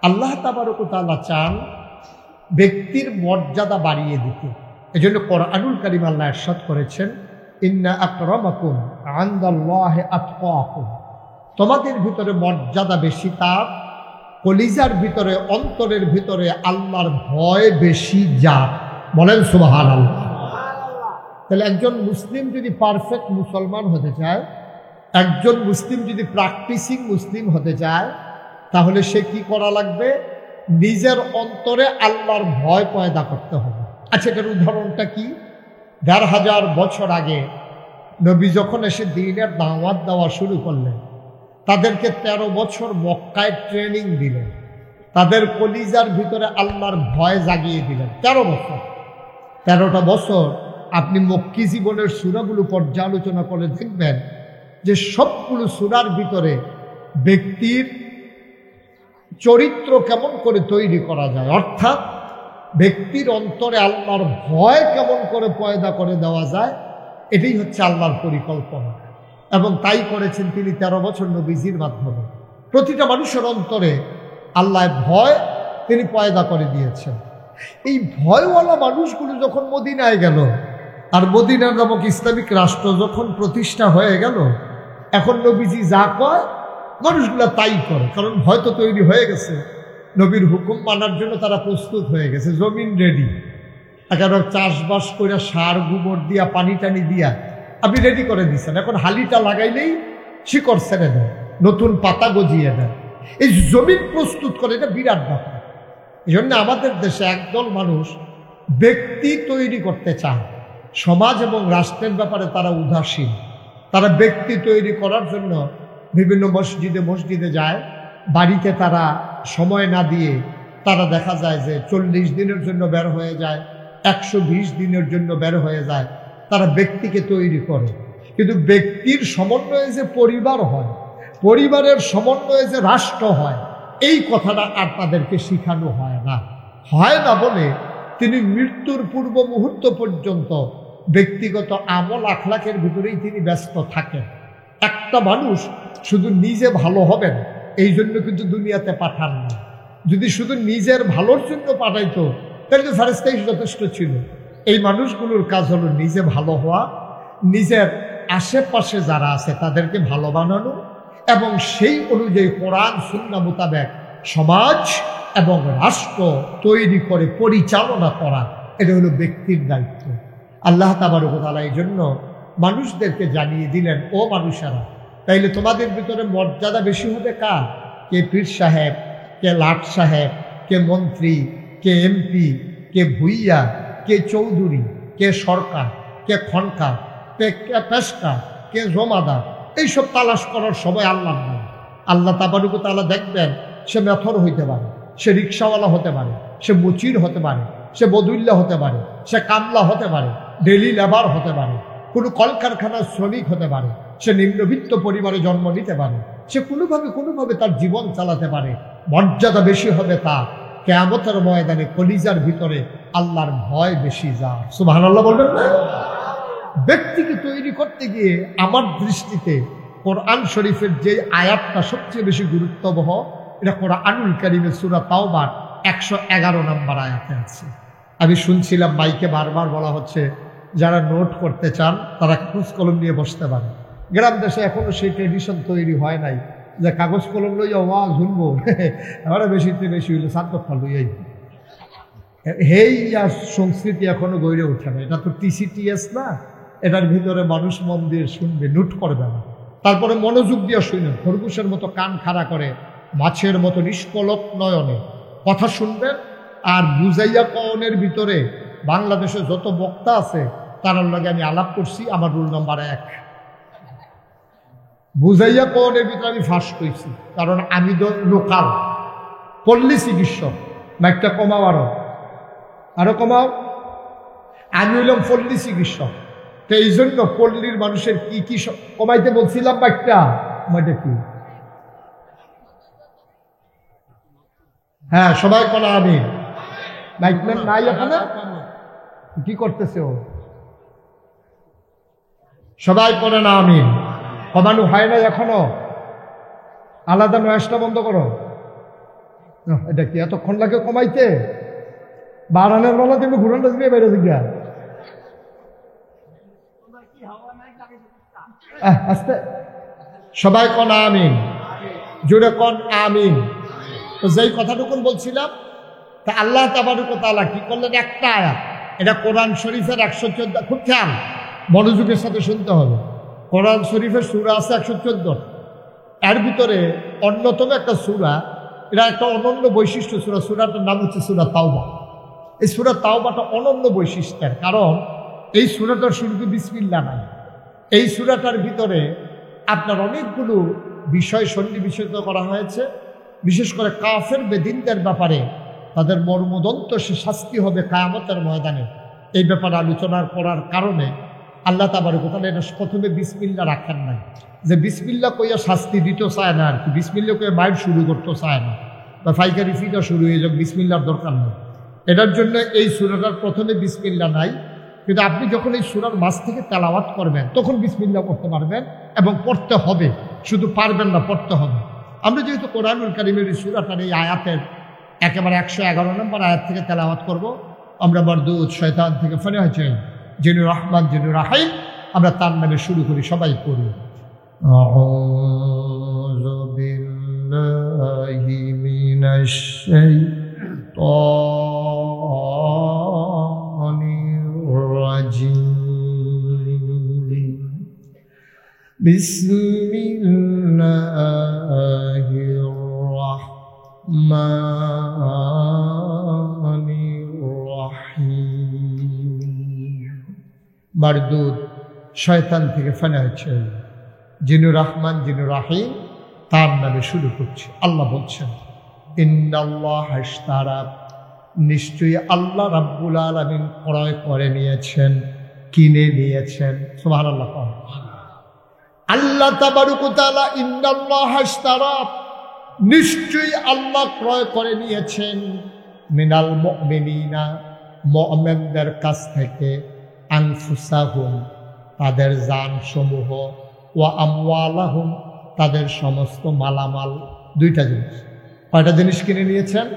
আল্লাহ তাবারক ওয়া তাআলা চান ব্যক্তির মর্যাদা বাড়িয়ে দিতে। এজন্য কোরআনুল কারীম আল্লাহ ইরশাদ করেছেন, ইন্না আকরামাকুম ইনদাল্লাহি আতকাকুম। তোমাদের ভিতরে মর্যাদা বেশি তার কলিজার ভিতরে, অন্তরের ভিতরে আল্লাহর ভয় বেশি যার। বলেন সুবহানাল্লাহ। তাহলে একজন মুসলিম যদি পারফেক্ট মুসলমান হতে চায়, একজন মুসলিম যদি প্র্যাকটিসিং মুসলিম হতে চায়, তাহলে সে কি করা লাগবে? নিজের অন্তরে আল্লাহর ভয় পয়দা করতে হবে। আচ্ছা, এটার উদাহরণটা কি? ১৫০০ বছর আগে নবী যখন এসে দ্বীনের দাওয়াত দেওয়া শুরু করলেন, তাদেরকে ১৩ বছর মক্কায় ট্রেনিং দিলেন, তাদের কলিজার ভিতরে আল্লাহর ভয় জাগিয়ে দিলেন। ১৩ বছর, ১৩টা বছর আপনি মক্কি জীবনের সূরাগুলো পর্যালোচনা করে দেখবেন যে সবগুলো সূরার ভিতরে ব্যক্তির চরিত্র কেমন করে তৈরি করা যায়, অর্থাৎ ব্যক্তির অন্তরে আল্লাহর ভয় কেমন করে পয়দা করে দেওয়া যায়, এটাই হচ্ছে আল্লাহর পরিকল্পনা। এবং তাই করেছেন তিনি ১৩ বছর নবীজির মাধ্যমে। প্রতিটা মানুষের অন্তরে আল্লাহর ভয় তিনি পয়দা করে দিয়েছেন। এই ভয়ওয়ালা মানুষগুলো যখন মদিনায় গেল, আর মদিনা নামক ইসলামিক রাষ্ট্র যখন প্রতিষ্ঠা হয়ে গেল, এখন নবীজি যা কয় মানুষগুলা তাই করে, কারণ ভয় তো তৈরি হয়ে গেছে। নবীর হুকুম মানার জন্য তারা প্রস্তুত হয়ে গেছে, জমিন রেডি। একেবারে চাষবাস করে সার গোবর দিয়া পানি টানি দিয়া আপনি রেডি করে দিচ্ছেন। এখন হালিটা লাগাইলেই শিকড় ছেড়ে দেয়, নতুন পাতা গজিয়ে দেয়। এই জমিন প্রস্তুত করে, এটা বিরাট ব্যাপার। এই জন্য আমাদের দেশে একদল মানুষ ব্যক্তি তৈরি করতে চায়, সমাজ এবং রাষ্ট্রের ব্যাপারে তারা উদাসীন। তারা ব্যক্তি তৈরি করার জন্য বিভিন্ন মসজিদে যায়, বাড়িতে তারা সময় না দিয়ে তারা দেখা যায় যে 40 দিনের জন্য বের হয়ে যায়, 120 দিনের জন্য বের হয়ে যায়। তারা ব্যক্তিকে তৈরি করে, কিন্তু ব্যক্তির সমন্বয়ে যে পরিবার হয়, পরিবারের সমন্বয়ে যে রাষ্ট্র হয়, এই কথাটা আর তাদেরকে শিখানো হয় না বলে তিনি মৃত্যুর পূর্ব মুহূর্ত পর্যন্ত ব্যক্তিগত আমল আখলাকের ভিতরেই তিনি ব্যস্ত থাকেন। একটা মানুষ শুধু নিজে ভালো হবেন এই জন্য কিন্তু দুনিয়াতে পাঠান না। যদি শুধু নিজের ভালোর জন্য পাঠাইতো তাহলে তো ফেরেশতাই যথেষ্ট ছিল। এই মানুষগুলোর কাজ হলো নিজে ভালো হওয়া, নিজের আশেপাশে যারা আছে তাদেরকে ভালো বানানো, এবং সেই অনুযায়ী কোরআন সুন্নাহ মোতাবেক সমাজ এবং রাষ্ট্র তৈরি করে পরিচালনা করা। এটা হলো ব্যক্তির দায়িত্ব। আল্লাহ তাবারক ওয়া তাআলা এই জন্য মানুষদেরকে জানিয়ে দিলেন, ও মানুষেরা, তাইলে তোমাদের ভিতরে মর্যাদা বেশি হবে কার? কে পীর সাহেব, কে লাট সাহেব, কে মন্ত্রী, কে এমপি, কে ভুইয়া, কে চৌধুরী, কে সরকার, কে খনকার, কে পেশকার, কে জমাদার, এইসব তালাশ করার সময় আল্লাহ নাই। আল্লাহ তাবারক ওয়া তাআলা দেখবেন, সে মেথর হইতে পারে, সে রিক্সাওয়ালা হতে পারে, সে মুচির হতে পারে, সে বদুল্লা হতে পারে, সে কামলা হতে পারে, ডেলি লেবার হতে পারে, কোনো কলকারখানার শ্রমিক হতে পারে, সে নিম্নবিত্ত পরিবারে জন্ম নিতে পারে, সে কোনোভাবে তার জীবন চালাতে পারে। মর্যাদা বেশি হবে তার কিয়ামতের ময়দানে কলিজার ভিতরে আল্লাহর ভয় বেশি যার। সুবহানাল্লাহ বলবেন না? ব্যক্তিকে তৈরি করতে গিয়ে আমার দৃষ্টিতে কোরআন শরীফের যে আয়াতটা সবচেয়ে বেশি গুরুত্ববহ, এটা কোরআনুল কারীমের সূরা তাওবার 111 নম্বর আয়াতে আছে। আমি শুনছিলাম মাইকে বারবার বলা হচ্ছে, যারা নোট করতে চান তারা কাগজ কলম নিয়ে বসতে পারে। গ্রাম দেশে এখনো সেই ট্রেডিশন তৈরি হয় নাই যে কাগজ কলম লইয়া ওয়াজ শুনবো, এবারে বেশিতে বেশি হইলে সাতটা লইয়াই। হেই আর সংস্কৃতি এখনো গড়ে ওঠে না। এটা তো TCTS না, এটার ভিতরে মানুষ মন দিয়ে শুনবে, নোট করবে না। তারপরে মনোযোগ দিয়ে শুনে, খরগোশের মতো কান খাড়া করে, মাছের মতো নিষ্কলক নয়নে কথা শুনবেন। আর বুঝাইয়া কওনের ভিতরে বাংলাদেশে যত বক্তা আছে তার লগে আমি আলাপ করছি, আমার রুল নাম্বার 1। বুঝাইয়া কওনের ভিতরে আমি ফার্স্ট হয়েছি, কারণ আমি তো লোকাল পল্লী চিকিৎসক। মাইকটা কমাও, আরো কমাও। আমি হইলাম পল্লী চিকিৎসক, তো এই জন্য পল্লীর মানুষের কি কি কমাইতে বলছিলাম। মাইকটা কি? হ্যাঁ, সবাই বলা। আমি মাইকম্যান নাই এখানে, কি করতেছে ও? সবাই করে না আমিন। কমানো হয় না এখনো। আলাদা নয়েজটা বন্ধ করো। এটা কি এতক্ষণ লাগে কমাইতে? বারানের বেলা তুমি ঘুরানটা দিয়ে বেড়ে গিয়া আস্তে সবাই কন আমিন, জোরে কন আমিন। তো যেই কথাটুকুন বলছিলাম, তা আল্লাহ তাবারক ওয়া তাআলা কি করলেন? একটা আয়াত, এটা কোরআন শরীফের 114, খুব খেয়াল মনোযোগের সাথে শুনতে হবে। কোরআন শরীফের সূরা আছে 114, এর ভিতরে অন্যতম একটা সূরা, এটা একটা অনন্য বৈশিষ্ট্য সূরা, সূরাটার নাম হচ্ছে সূরা তাওবা। এই সূরা তাওবাটা অনন্য বৈশিষ্ট্যের, কারণ এই সূরাটার শুরুতে বিসমিল্লাহ নাই। এই সূরাটার ভিতরে আপনার অনেকগুলো বিষয় সন্নিবেশিত করা হয়েছে, বিশেষ করে কাফের বেদিনদের ব্যাপারে তাদের মর্মদন্ত সে শাস্তি হবে কিয়ামতের ময়দানে, এই ব্যাপারে আলোচনা করার কারণে আল্লাহ তাবারক ওয়া তাআলা এটা প্রথমে বিসমিল্লাহ রাখেন নাই, যে বিসমিল্লাহ কইয়া শাস্তি দিতে চায় না আর কি, বিসমিল্লাহ কইয়া মাইর শুরু করতে চায় না, বা ফাইকারি ফিটা শুরু হয়ে যাক, বিসমিল্লার দরকার নেই। এটার জন্য এই সূরাটার প্রথমে বিসমিল্লাহ নাই, কিন্তু আপনি যখন এই সূরার মাঝ থেকে তেলাওয়াত করবেন তখন বিসমিল্লাহ করতে পারবেন, এবং পড়তে হবে, শুধু পারবেন না, পড়তে হবে। আমরা যেহেতু কোরআনুল কারীমের এই সূরাটার এই আয়াতের একেবারে 111 নম্বর আয়াত থেকে তেলাওয়াত করব, আমরা মারদুদ শয়তান থেকে ফেলে হয়েছে যিনি রহমান যিনি রাহিম, আমরা তার নামে শুরু করি, সবাই পড়ি। আউযু বিল্লাহি মিনাশ শাইতানির রাজিম। বিসমিল্লাহির রাহমানির রাহিম। মারদুদ শয়তান থেকে ফেনা হয়েছে যিনি রহমান যিনি রাহিম, তার নামে শুরু করছে। আল্লাহ বলছেন, ইন্নাল্লাহা ইশতারা, নিশ্চয়ই আল্লাহ রাব্বুল আলামিন ক্রয় করে নিয়েছেন, কিনে নিয়েছেন। সুবহানাল্লাহ। আল্লাহ তাবারক ওয়া তাআলা ইন্নাল্লাহা ইশতারা, নিশ্চয়ই আল্লাহ ক্রয় করে নিয়েছেন, মিনাল মুমিনিনা, মুমিনদের কাছ থেকে, আনফুসাহুম, তাদের জান সমূহ, ওয়া আমওয়ালাহুম, তাদের সমস্ত মালামাল। দুইটা জিনিস। কয়টা জিনিস কিনে নিয়েছেন?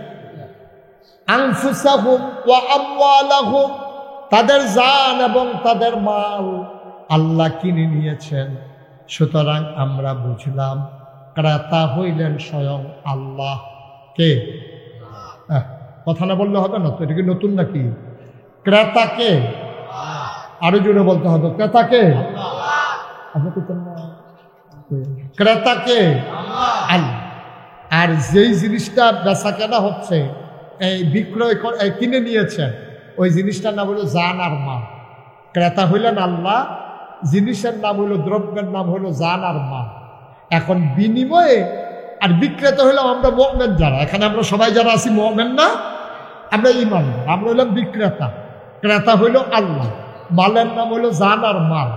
আনফুসাহুম ওয়া আমওয়ালাহুম, তাদের জান এবং তাদের মাল আল্লাহ কিনে নিয়েছেন। সুতরাং আমরা বুঝলাম ক্রেতা হইলেন স্বয়ং আল্লাহ। কে? কথা না বললে হবে না তো, এটা কি নতুন নাকি? ক্রেতা কে? আরো জোরে বলতে হবে, ক্রেতা কে? ক্রেতা কে? আল্লাহ। আর যেই জিনিসটা বেচা কেনা হচ্ছে, এই বিক্রয় কিনে নিয়েছেন, ওই জিনিসটার নাম হলো জান আর মাল। ক্রেতা হইলেন আল্লাহ, জিনিসের নাম হলো, দ্রব্যের নাম হলো জান আর মাল। এখন বিনিময়ে আর বিক্রেতা হইলাম আমরা মুমিন যারা, এখানে আমরা সবাই যারা আছি মুমিন না, আমরা ঈমান, আমরা হইলাম বিক্রেতা। ক্রেতা হইল আল্লাহ, মালের নাম হলো জান আর মাল।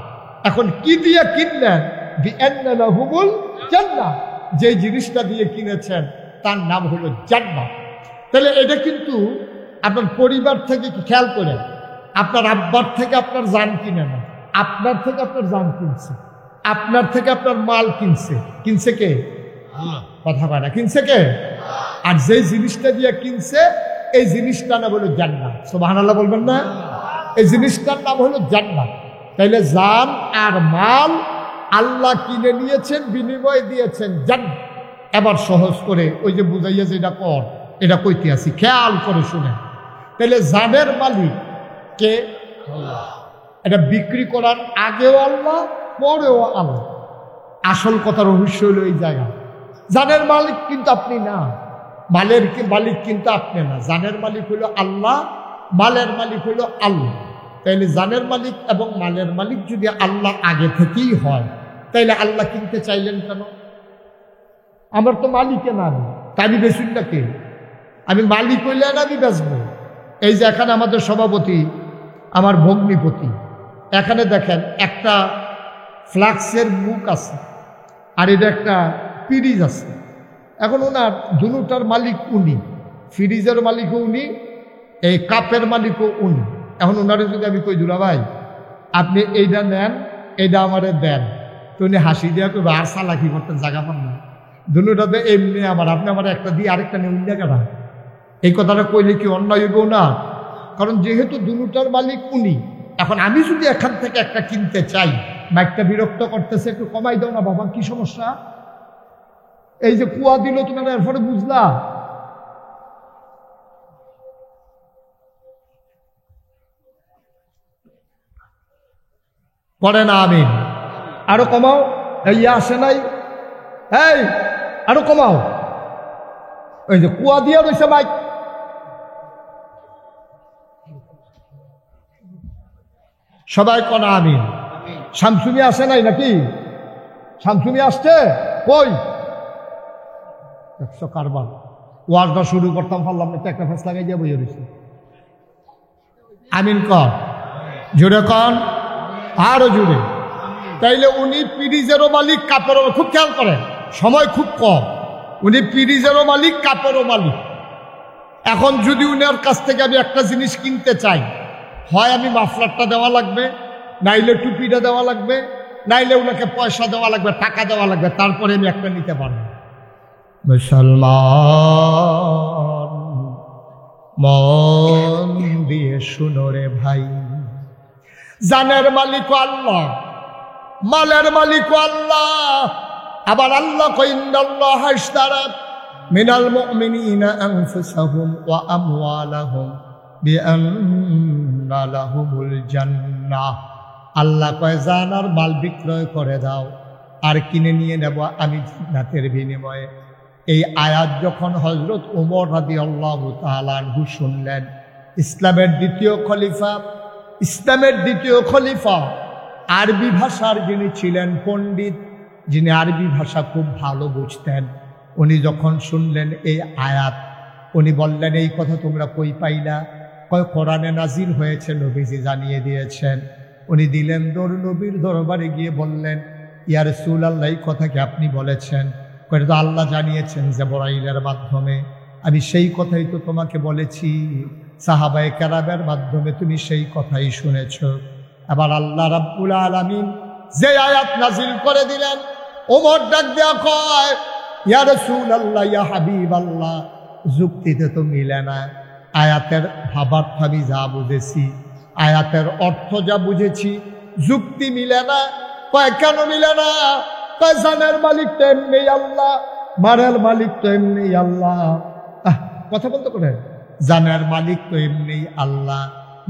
এখন কি দিয়ে কিনলেন? বিআন্না লাহুমুল জান্নাহ, যে জিনিসটা দিয়ে কিনেছেন তার নাম হলো জান্নাত। তাহলে এটা কিন্তু আপনার পরিবার থেকে, খেয়াল করেন, আপনার আব্বার থেকে আপনার জান কিনে না, আপনার থেকে আপনার জান কিনছে, আপনার থেকে আপনার মাল কিনছে। কিনছে কে? কথা কয় না, কিনছে কে? আর যে জিনিসটা দিয়ে কিনছে এই জিনিসটার নাম হলো জান্নাত। সুবহানাল্লাহ বলবেন না? এই জিনিসটার নাম হলো জান্নাত। তাইলে জান আর মাল আল্লাহ কিনে নিয়েছেন, বিনিময় দিয়েছেন জান্নাত। এবার সহজ করে ওই যে বুঝাইয়া যে এটা কর, এটা কইতে আসি, খেয়াল করে শুনে। তাহলে জানের মালিক কে? এটা বিক্রি করার আগেও আল্লাহ, পরেও আল্লাহ। আসল কথা রহস্য হলো এই জায়গা। জানের মালিক কিন্তু আপনি না, মালের মালিক কিন্তু আপনি না। জানের মালিক হলো আল্লাহ, মালের মালিক হলো আল্লাহ। তাইলে জানের মালিক এবং মালের মালিক যদি আল্লাহ আগে থেকেই হয়, তাইলে আল্লাহ কিনতে চাইলেন কেন? আমার তো মালিকে না, আমি বেচুন না কে? আমি মালিক হইলে না আমি বেচবো। এই যে এখানে আমাদের সভাপতি, আমার ভগ্নিপতি, এখানে দেখেন একটা ফ্লাক্সের মুখ আছে, আর এটা একটা ফ্রিজ আছে। এখন ওনার দুটার মালিক উনি, ফ্রিজের মালিকও উনি, এই কাপের মালিকও উনি। এখন ওনারে যদি আমি কই, দুলা ভাই আপনি এইটা নেন, এইটা আমারে দেন, তো উনি হাসি দেওয়া করবে, আর চালাকি করতেন, জায়গা পান না। দুটাতে এমনি আমার, আপনি আমার একটা দিয়ে আরেকটা নেই কেনা, এই কথাটা কইলে কি অন্যায় হইব না? কারণ যেহেতু দুটার মালিক উনি, এখন আমি যদি এখান থেকে একটা কিনতে চাই, বাইকটা বিরক্ত করতেছে, একটু কমাই দাও না বাবা, কি সমস্যা? এই যে কুয়া দিল তোমার, এরপরে বুঝলা? করে না আমিন? আরো কমাও, এই আসে নাই, এই আরো কমাও। ওই যে কুয়া দিয়া রয়েছে বাইক, সবাই কনা আমিন। শামসুমি আসে নাই নাকি? শামসুমি আসছে কই? একশো কারবার ওয়াজটা শুরু করতাম, পারলাম না, একটা ফেস লাগাই দিয়ে বইয়ে রয়েছে। আমিন কর, জুড়ে কন, আরো জুড়ে। তাইলে উনি পিরিজেরও মালিক, কাপড়েরও, খুব খেয়াল করেন, সময় খুব কম। উনি পিরিজেরও মালিক, কাপড়েরও মালিক। এখন যদি উনার কাছ থেকে আমি একটা জিনিস কিনতে চাই, হয় আমি মাফলারটা দেওয়া লাগবে, নাইলে টুপিটা দেওয়া লাগবে, নাইলে ওনাকে পয়সা দেওয়া লাগবে, টাকা দেওয়া লাগবে, তারপরে আমি একটা নিতে পারবো। মুসলমান মন দিয়ে শুনো রে ভাই, জানের মালিক আল্লাহ, মালের মালিক আল্লাহ। আবার আল্লাহ কইন্নাল্লাহ ইশতারা মিনাল মুমিনিনা আনফুসাহুম ওয়া আমওয়ালাহুম বিআন্না লাহুমুল জান্নাহ। আল্লাহ কয় জান আর মাল বিক্রয় করে দাও, আর কিনে নিয়ে নেব আমি জান্নাতের বিনিময়ে। এই আয়াত যখন হযরত ওমর রাদিয়াল্লাহু তাআলা আনহু শুনলেন, ইসলামের দ্বিতীয় খলিফা, আরবি ভাষার যিনি ছিলেন পণ্ডিত, যিনি আরবি ভাষা খুব ভালো বুঝতেন, উনি যখন শুনলেন এই আয়াত, উনি বললেন এই কথা তোমরা কই পাইলা? কয় কোরআনে নাজিল হয়েছে, নবীজি জানিয়ে দিয়েছেন। উনি দিলেন দৌড়, নবীর দরবারে গিয়ে বললেন, ইয়া রাসূলুল্লাহ, এই কথা কি আপনি বলেছেন? কয় তো আল্লাহ জানিয়েছেন জিবরাইলের মাধ্যমে, আমি সেই কথাই তো তোমাকে বলেছি, সাহাবায়ে কেরামের মাধ্যমে তুমি সেই কথাই শুনেছ। আবার আল্লাহ রাব্বুল আলামিন যে আয়াত নাজিল করে দিলেন, ওমর ডাক দেয়া কয়, ইয়া রাসূলুল্লাহ, ইয়া হাবিবাল্লাহ, যুক্তিতে তো মিলে না। আয়াতের ভাবার্থ আমি যা বুঝেছি, আয়াতের অর্থ যা বুঝেছি, যুক্তি মিলে না। কয় কেন মিলে না? কয় জানের মালিক তো এমনি আল্লাহ, মারের মালিক তো এমনি আল্লাহ। কথা বলতে করে, জানের মালিক তো এমনি আল্লাহ,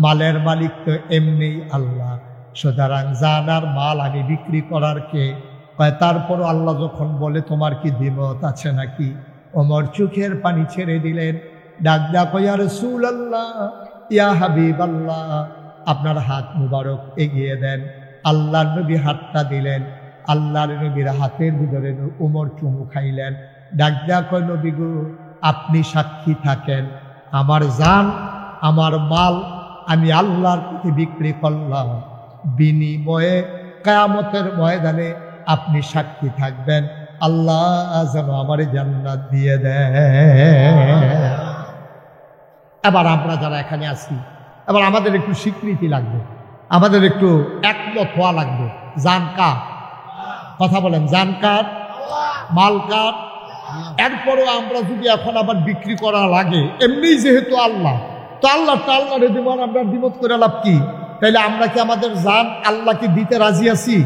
মালের মালিক তো এমনি আল্লাহ, সুতরাং জান আর মাল আমি বিক্রি করার কে? কয় তারপরও আল্লাহ যখন বলে তোমার কি দ্বিমত আছে নাকি? ওমর চোখের পানি ছেড়ে দিলেন, ডাক ডাক, ইয়া রাসূলুল্লাহ, ইয়া হাবিবাল্লাহ, আপনার হাত মুবারক এগিয়ে দেন। আল্লাহর নবী হাতটা দিলেন, আল্লাহর নবীর হাতের ভিতরে ওমর চুমু খাইলেন। ডাক ডাক, নবী গো, আপনি সাক্ষী থাকেন, আমার জান আমার মাল আমি আল্লাহর প্রতি বিক্রি করলাম, বিনিময়ে কিয়ামতের ময়দানে আপনি সাক্ষী থাকবেন, আল্লাহ যেন আমার জান্নাত দিয়ে দেয়। এবার আমরা যারা এখানে আছি, এবার আমাদের একটু স্বীকৃতি লাগবে, আমাদের একটু একমত হওয়া লাগবে। জান কার? কথা বলেন, জান কার? মাল কার? এরপরও আমরা যদি এখন আবার বিক্রি করা লাগে, এমনি যেহেতু আল্লাহ, তো আল্লাহরে দিব, আমরা দ্বিমত করে লাভ কি? তাইলে আমরা কি আমাদের জান আল্লাহকে দিতে রাজি আছি?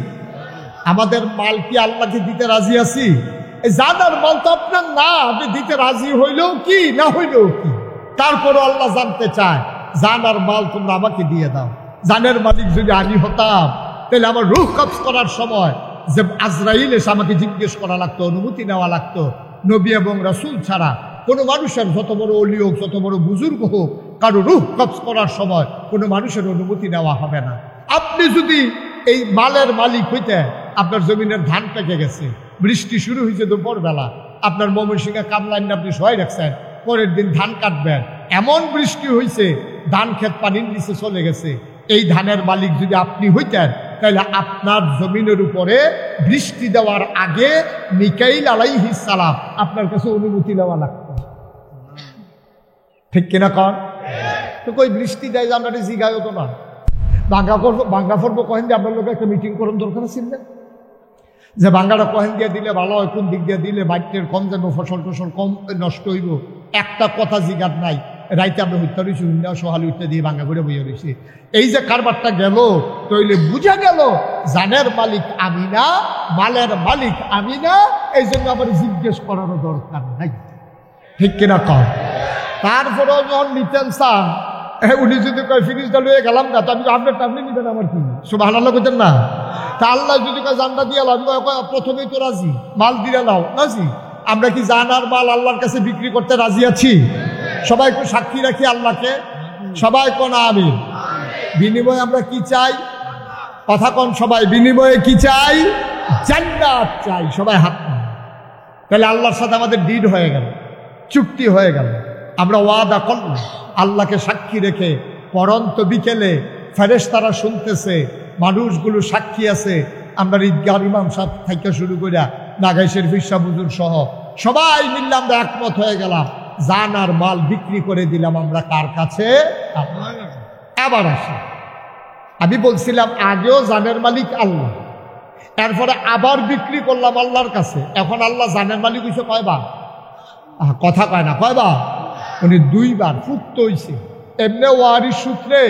আমাদের মাল কি আল্লাহকে দিতে রাজি আছি? এই জান আর মাল তো আপনার না, আপনি দিতে রাজি হইলেও কি না হইলেও কি, তারপরও আল্লাহ জানতে চায়, জান আর মাল তোমরা আমাকে দিয়ে দাও। জানের মালিক যদি আমি হতাম, তাহলে আমার রূহ কবজ করার সময় যে আজরাইল এসে আমাকে জিজ্ঞেস করা লাগতো, অনুমতি নেওয়া লাগতো। নবী এবং রাসূল ছাড়া কোনো মানুষের, যত বড় ওলি হোক, যত বড় বুজুর্গ হোক, কারো রূহ কবজ করার সময় কোনো মানুষের অনুমতি নেওয়া হবে না। আপনি যদি এই মালের মালিক হইতে, আপনার জমিনের ধান পেকে গেছে, বৃষ্টি শুরু হয়েছে দুপুরবেলা, আপনার ময়মনসিংহে কামলাইন আপনি সহায় রাখছেন, পরের দিন ধান কাটবেন, এমন বৃষ্টি হয়েছে ধান ক্ষেত পানির নিচে চলে গেছে, এই ধানের মালিক যদি আপনি হইতেন, তাহলে আপনার জমিনের উপরে বৃষ্টি দেওয়ার আগে মিকাইল আলাইহিস সালাম আপনার কাছে অনুমতি নেওয়া লাগতো, ঠিক কিনা কন? তো কই বৃষ্টি দেয় আমরা জিগায় তো না, বাঙ্গা ফরবো কহেন যে আপনার লোক একটা মিটিং করার দরকার ছিল না। যে ভাঙ্গাটা কহেন দিয়ে দিলে ভালো হয়, কোন দিক দিয়ে দিলে বাড়ির কম যাবো, ফসল টসল কম নষ্ট হইব, একটা কথা জিগার নাই। রাইতে আমরা হত্যা রয়েছি, উন্না সহালি উঠতে দিয়ে ভাঙ্গা করে বইয়া রয়েছি। এই যে কারবারটা গেল, তৈলে বুঝা গেল জানের মালিক আমি না, মালের মালিক আমি না, এই জন্য আবার জিজ্ঞেস করারও দরকার নাই। ঠিক কিনা কম? তারপরেও যখন নিতেন চান, উনি যদি কয় ফিনিশটা লয়ে গেলাম না, তো আমি আপনার টামনি নিবেন আমার কি? সুবহানাল্লাহ কইতেন না? তা আল্লাহ যদি কয় জানটা দিয়ে আমি প্রথমেই তো রাজি, মাল দিয়ে নাও, রাজি। আমরা কি জান আর মাল আল্লাহর কাছে বিক্রি করতে রাজি আছি? সবাই একটু সাক্ষী রাখি আল্লাহকে, সবাই কোন আমি। বিনিময়ে আমরা কি চাই? কথা কোন সবাই, বিনিময়ে কি চাই? জান্নাত চাই। সবাই হাত নাও। তাহলে আল্লাহর সাথে আমাদের ডিল হয়ে গেল, চুক্তি হয়ে গেল। আমরা ওয়াদা করলাম আল্লাহকে সাক্ষী রেখে। পরন্ত বিকেলে ফেরেশতারা শুনতেছে, মানুষগুলো সাক্ষী আছে। আমরা ঈদগাহ ইমাম সাহেব থেকে শুরু করে নাগাইশের ফিরসা হুজুর সহ সবাই মিললে আমরা একমত হয়ে গেলাম, জান আর মাল বিক্রি করে দিলাম আমরা কার কাছে? আবার আসি, আমি বলছিলাম আগেও জানের মালিক আল্লাহ, এরপরে আবার বিক্রি করলাম আল্লাহর কাছে। এখন আল্লাহ জানের মালিক হইছে কয়বার? কথা কয় না, কয়বার? উনি দুইবার ফুক্ত হইছে। এমনি ওয়ারিশ সূত্রে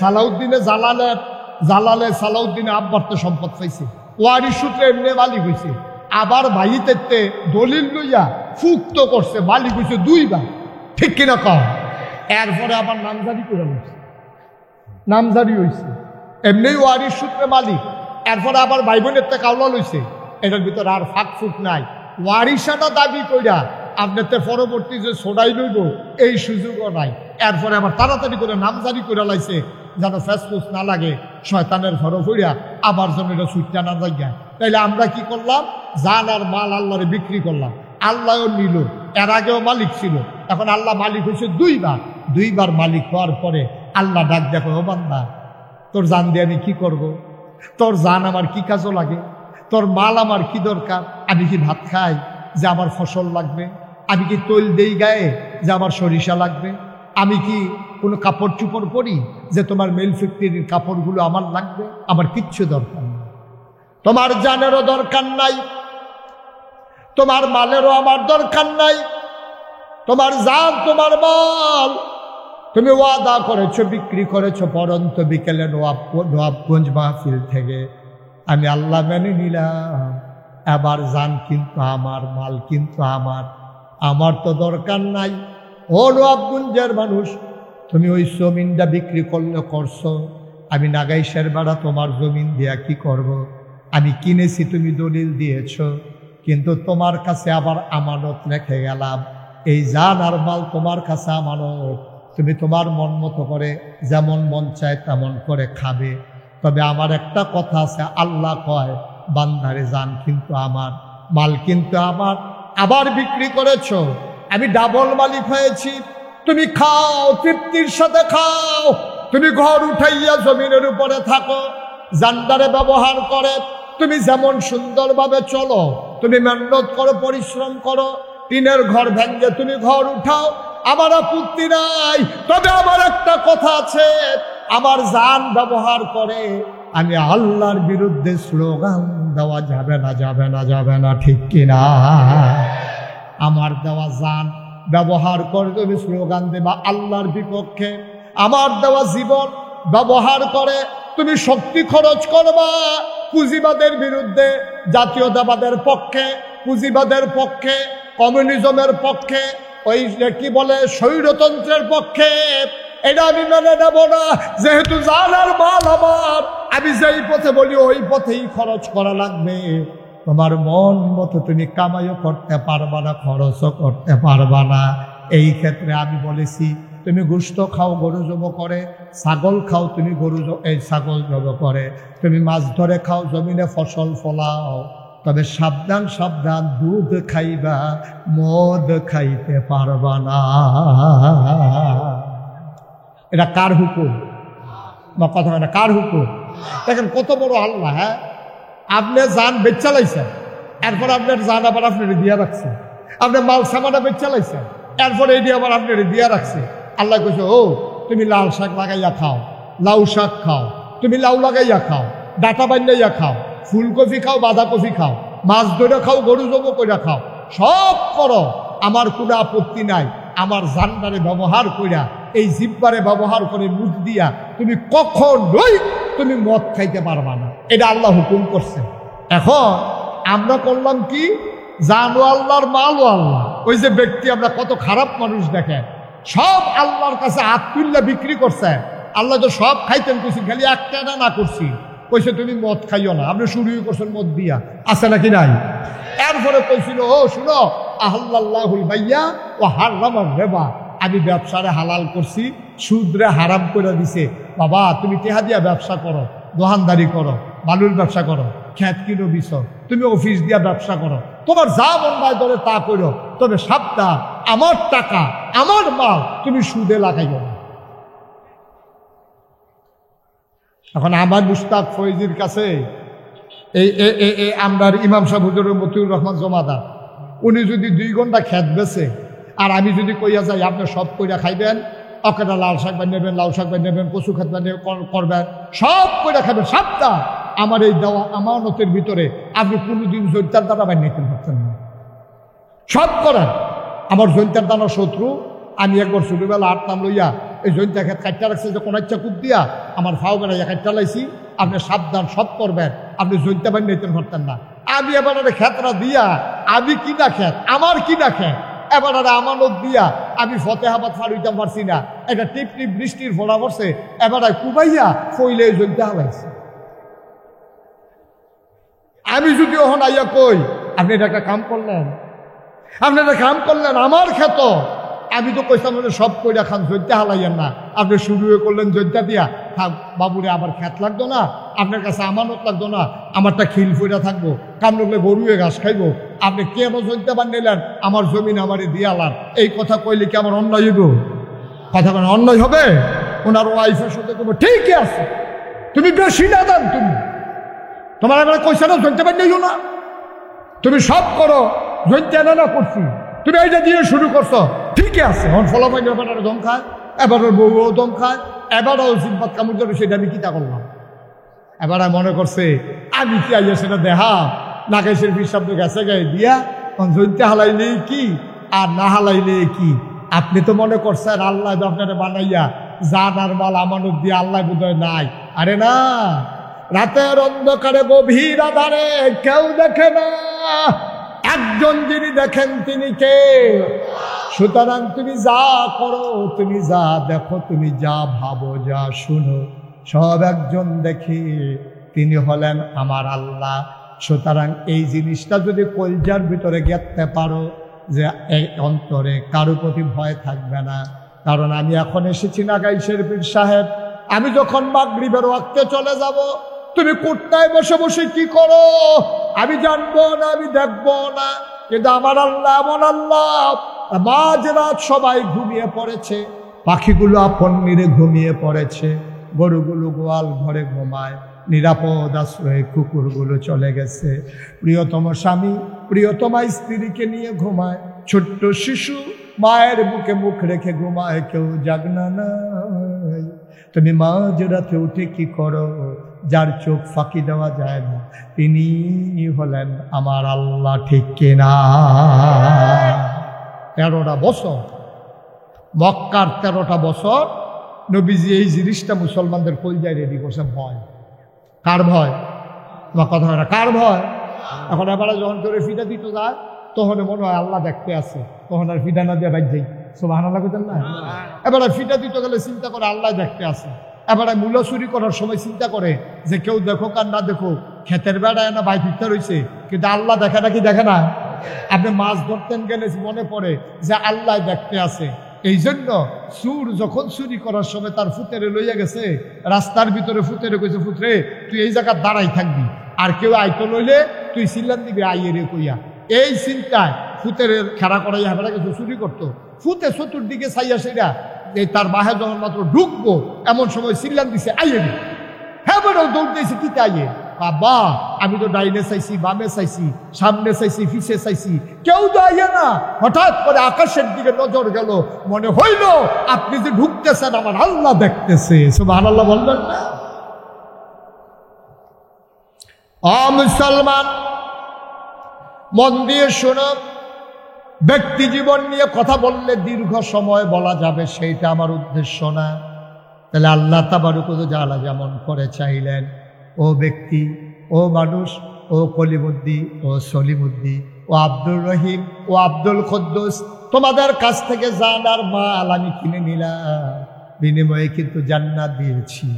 সালাউদ্দিনে জালালে সালাউদ্দিনে আব্বার্তে সম্পদ পাইছে, ওয়ারিশ সূত্রে এমনি মালিক হইছে। আবার ভাইতে দলিল লইয়া ফুক্ত করছে, মালিক হইছে দুইবার। ঠিক কিনা কম? এরপরে আবার নামজারি করে লইছে, নামজারি হইছে। এমনি ওয়ারিশ সূত্রে মালিক, এরপরে আবার ভাই বোনের তে কাউলা লইছে। এটার ভিতরে আর ফাঁক ফুক নাই। ওয়ারিশাটা দাবি কইরা আপনার পরবর্তী যে সোডাই লইব এই সুযোগও নাই। এরপরে আবার তাড়াতাড়ি করে নামজারি করে লাইছে, যেন ফেসফুস না লাগে, শয়তানের ফরফ হইয়া আবার যেন এটা সুইটা না জায়গা। তাইলে আমরা কি করলাম? জান আর মাল আল্লাহরে বিক্রি করলাম, আল্লাহও নিল। এর আগেও মালিক ছিল, এখন আল্লাহ মালিক হয়েছে দুইবার। দুইবার মালিক হওয়ার পরে আল্লাহ ডাক দেখো, ও বান্দা, তোর জান দিয়ে আমি কি করব? তোর জান আমার কি কাজও লাগে? তোর মাল আমার কি দরকার? আমি কি ভাত খাই যে আমার ফসল লাগবে? আমি কি তৈল দেই গায়ে যে আমার সরিষা লাগবে? আমি কি কোনো কাপড় চুপড় পরি যে তোমার মেল ফ্যাক্টরির কাপড়গুলো আমার লাগবে? আমার কিচ্ছু দরকার নেই। তোমার জানেরও দরকার নাই, তোমার মালেরও আমার দরকার নাই। তোমার জান, তোমার মাল তুমি ওয়াদা করেছো, বিক্রি করেছো পরন্ত বিকেলে নবাবগঞ্জ মাহফিল থেকে। আমি আল্লাহ মেনে নিলাম। এবার জান কিন্তু আমার, মাল কিন্তু আমার, আমার তো দরকার নাই। ও নবাবগঞ্জের মানুষ, তুমি ওই জমিনটা বিক্রি করলে করছো, আমি নাগাইশের বেড়া তোমার জমিন দিয়া কি করব? আমি কিনেছি, তুমি দলিল দিয়েছ, কিন্তু তোমার কাছে আবার আমানত রেখে গেলাম। এই জান আর মাল তোমার কাছে আমানত, তুমি তোমার মন মতো করে যেমন মন চায় তেমন করে খাবে। তবে আমার একটা কথা আছে, আল্লাহ কয় বান্দারে জান কিন্তু আমার, মাল কিন্তু আমার। আবার বিক্রি করেছ, আমি ডাবল মালিক হয়েছি। তুমি খাও, তৃপ্তির সাথে খাও। তুমি ঘর উঠাইয়া জমিনের উপরে থাকো, জান্ডারে ব্যবহার করে তুমি যেমন সুন্দরভাবে চলো। তুমি মেহনত করো, পরিশ্রম করো, টিনের ঘর ভেঙে তুমি ঘর উঠাও, আমার আপত্তি নাই। তবে আমার একটা কথা আছে, আমার জান ব্যবহার করে আমি আল্লাহর বিরুদ্ধে স্লোগান দেওয়া যাবে না, যাবে না, যাবে না। ঠিক কিনা? আমার দেওয়া জান ব্যবহার করে তুমি স্লোগান দেবা আল্লাহর বিপক্ষে। আমার দেওয়া জীবন ব্যবহার করে তুমি শক্তি খরচ করবা পুঁজিবাদের বিরুদ্ধে, জাতীয়তাবাদের পক্ষে, পুঁজিবাদের পক্ষে, কমিউনিজমের পক্ষে, ওই কি বলে স্বৈরতন্ত্রের পক্ষে। এটা আমি মেনে নেব না। যেহেতু জান আর মাল আমার, আমি যেই পথে বলি ওই পথেই খরচ করা লাগবে। তোমার মন মতো তুমি কামাইও করতে পারবা না, খরচও করতে পারবা না। এই ক্ষেত্রে আমি বলেছি, তুমি গোশত খাও, গরু জব করে, ছাগল খাও, তুমি ছাগল জব করে, তুমি মাছ ধরে খাও, জমিনে ফসল ফলাও, তবে সাবধান সাবধান, দুধ খাইবা, মদ খাইতে পারবা না। এটা কার হুকুম? বা কথা হয় না, কার হুকুম? দেখেন কত বড় আল্লাহ। হ্যাঁ, আপনি জান বেচা লাইছেন, এরপর আপনার জান আবার আপনার দিয়া রাখছে। আপনি মাল সামানা বেচা লাইছেন, এরপর এটি আবার আপনার দিয়া রাখছে। আল্লাহ কইছে, ও তুমি লাল শাক লাগাইয়া খাও, লাউ শাক খাও, তুমি লাউ লাগাইয়া খাও, ডাটা বান্ধাইয়া খাও, ফুলকপি খাও, বাঁধাকপি খাও, মাছ ধরে খাও, গরু জব করে খাও, সব করো, আমার কোনো আপত্তি নাই। আমার জান্নারে ব্যবহার কইরা, এই জিব্বারে ব্যবহার করে মুখ দিয়া তুমি কখনোই তুমি মদ খাইতে পারবা না, এটা আল্লাহ হুকুম করছে। এখন আমরা করলাম কি, জানো আল্লাহর মালও আল্লাহ। ওই যে ব্যক্তি আমরা কত খারাপ মানুষ দেখেন, সব আল্লাহর কাছে আত্মুল্লাহ বিক্রি করছে। আল্লাহ তো সব খাইতেন কইছি, খালি একটা না করছি, কইছে তুমি মদ খাইও না, আপনি শুরুই করছেন মদ দিয়া, আছে নাকি নাই? এরপরে কইছিল, ও শুনো, আল্লাহুল বাইয়া ও হারামার রেবা, আমি ব্যবসারে হালাল করছি, সুদরে হারাম করে দিছে। বাবা তুমি টেহা দিয়া ব্যবসা করো, দোকানদারি করো, বালুর ব্যবসা করো, খেত কিনো বিছ, তুমি অফিস দিয়া ব্যবসা করো, তোমার যা মন হয় ধরে তা করো, তবে সাবধান, আমার টাকা আমার মাল তুমি সুদে লাগাইও না। এখন আমার মুস্তাক ফৈজির কাছে এই আমরার ইমাম সাহেব হুজুর মতিউর রহমান জমাদার, উনি যদি 2 ঘন্টা খেত বেছে, আর আমি যদি কইয়া যাই আপনি সব কইরা খাইবেন, অকেটা লাল শাক বান নেবেন, লাউ শাক বান নেবেন, কচু খাত করবেন, সব কইরা খাবেন, সাবধান, আমার এই দেওয়া আমানতের ভিতরে আপনি কোনোদিন জৈন্তার দানা বান নিতে পারছেন না, সব করেন। আমার জৈন্তার দানা শত্রু, আমি একবার ছোটবেলা আটতাম লইয়া এই জৈন্তা খেত কাটটা রাখছে, যে কোন ইচ্ছা কূপ দিয়া আমার ফাও বেড়াইয়া কাটটা লাইছি, আপনি সাবধান, সব করবেন, আপনি জৈন্তা বান নিতে পারতেন না। আমি এবার খেতরা দিয়া, আমি কিনা খেত, আমার কিনা খেত, এবার আমানত দিয়া আমি ফতেহাবাদ ফাড়ুইতাম পারছি না, একটা টিপ টিপ বৃষ্টির ফোড়া পড়ছে, এবার কুবাইয়া ফইলে জৈন্তা হালাইছে। আমি যদি ওখান আইয়া কই আপনি এটা একটা কাম করলেন, আপনি একটা কাম করলেন, আমার খেত, আমি তো কইতাম সব কইরা খান, জৈন্তা হালাইয়েন না, আপনি শুরু করলেন জৈন্তা দিয়া, থাক বাবুরে আবার খেত লাগতো না, আপনার কাছে আমানত লাগতো না, আমারটা খিল ফুইরা থাকবো, কাম লাগলে গরুয়ে ঘাস খাইবো, আপনি কেন জৈন্তা বানিলেন, আমার জমিন আমারে দিয়ালার, এই কথা কইলে কি আমার অন্যায় হইব? কথা কেন অন্যায় হবে? ওনার ওয়াইফের সাথে করবো, ঠিকই আছে, তুমি বেশি না দেন, তুমি তোমার এবার কইসা না জৈন্তা বানিয়েও না, তুমি সব করো, জৈন্তা না করছি, তুমি এইটা দিয়ে শুরু করছো, ঠিকই আছে। এখন ফলাফল এবার দম খায়, এবার বউও দম খায়, এবারও জিব্বাত কামড় করে, সেটা আমি কিতা করলাম? এবার মনে করছে আমি কি আইয়া সেটা দেহা নাগেশের পিসাব গেছে গায়ে দিয়া, জৈন্তা হালাইলে কি আর না হালাইলে কি? আপনি তো মনে করছেন আল্লাহ আপনারা বানাইয়া জান আর মাল আমানত দিয়ে আল্লাহ বোধহয় নাই। আরে না, রাতের অন্ধকারে গভীর আধারে কেউ দেখে না, একজন যিনি দেখেন তিনি কে? সুতরাং তুমি যা করো, তুমি যা দেখো, তুমি যা ভাবো, যা শুনো, সব একজন দেখি, তিনি হলেন আমার আল্লাহ। সুতরাং এই জিনিসটা যদি কলজার ভিতরে গেঁথতে পারো, যে এই অন্তরে কারো প্রতি ভয় থাকবে না। কারণ আমি এখন এসেছি নাগাইশের পীর সাহেব, আমি যখন মাগরিবের ওয়াক্তে চলে যাব, তুমি কোটটায় বসে বসে কি করো আমি জানবো না, আমি দেখবো না, কিন্তু আমার আল্লাহ এমন আল্লাহ, মাঝরাত সবাই ঘুমিয়ে পড়েছে, পাখিগুলো আপন নিরে ঘুমিয়ে পড়েছে, গরুগুলো গোয়াল ঘরে ঘুমায়, নিরাপদ আশ্রয়ে কুকুরগুলো চলে গেছে, প্রিয়তম স্বামী প্রিয়তমা স্ত্রীকে নিয়ে ঘুমায়, ছোট্ট শিশু মায়ের বুকে মুখ রেখে ঘুমায়, কেউ জাগনা নাই। তুমি মাঝরাতে উঠে কি করো? যার চোখ ফাঁকি দেওয়া যায় না, তিনি হলেন আমার আল্লাহ, ঠিক কিনা? 13টা বছর মক্কার 13টা বছর নবীজি এই জিনিসটা মুসলমানদের কলজায় রেডি করছে। ভয়, কার ভয়? তোমার কথা হয় না, কার ভয়? এখন এবার যখন করে ফিটা দিতে যায়, তখন মনে হয় আল্লাহ দেখতে আছে, তখন আর ফিটা না দিয়ে বাইর যাই, সুবহানাল্লাহ কইতেন না? এবার ফিটা দিতে গেলে চিন্তা করে আল্লাহ দেখতে আছে। এবার মূলা চুরি করার সময় চিন্তা করে যে কেউ দেখো আর না দেখো, ক্ষেতের বেড়ায় না ভাই ফিরতে রয়েছে, কিন্তু আল্লাহ দেখে নাকি দেখে না? আপনি মাছ ধরতেন গেলে মনে পড়ে যে আল্লাহ দেখতে আছে। এই জন্য চুর যখন চুরি করার সময় তার ফুতেরে লইয়া গেছে, রাস্তার ভিতরে ফুতেরে কইছে, ফুতরে তুই এই জায়গায় দাঁড়াই থাকবি, আর কেউ আইতো লইলে তুই সিল্লান দিবি আইয়ে রে কইয়া। এই চিন্তায় ফুতের খেলা করাইয়া হেবেলা গেছে চুরি করতো। ফুতে চতুর্দিকে চাইয়া সেরা এই তার বাহে যখন মাত্র ঢুকবো, এমন সময় সিল্লান দিছে আইয়ে রে। হ্যাঁ বেড়াও দৌড় দিয়েছে, কিতে আইয়ে? বাবা আমি তো ডাইনে চাইছি, বামে চাইছি, সামনে চাইছি, পিছে চাইছি, কেউ তো আইয়ে না। হঠাৎ করে আকাশের দিকে নজর গেল, মনে হইল আপনি যে ঢুকতেছেন আমার আল্লাহ দেখতেছে। সুবহানাল্লাহ বলবেন না? মুসলমান, মন দিয়ে শোনো, ব্যক্তি জীবন নিয়ে কথা বললে দীর্ঘ সময় বলা যাবে, সেইটা আমার উদ্দেশ্য না। তাহলে আল্লাহ তাবারক ওয়া তাআলা যেমন করে চাইলেন, ও ব্যক্তি, ও মানুষ, ও কলিমুদ্দি, ও সলিমুদ্দি, ও আব্দুর রহিম, ও আব্দুল কুদ্দুস, তোমাদের কাছ থেকে জান আর মাল আমি কিনে নিলাম, বিনিময়ে কিন্তু জান্নাত দিয়েছি।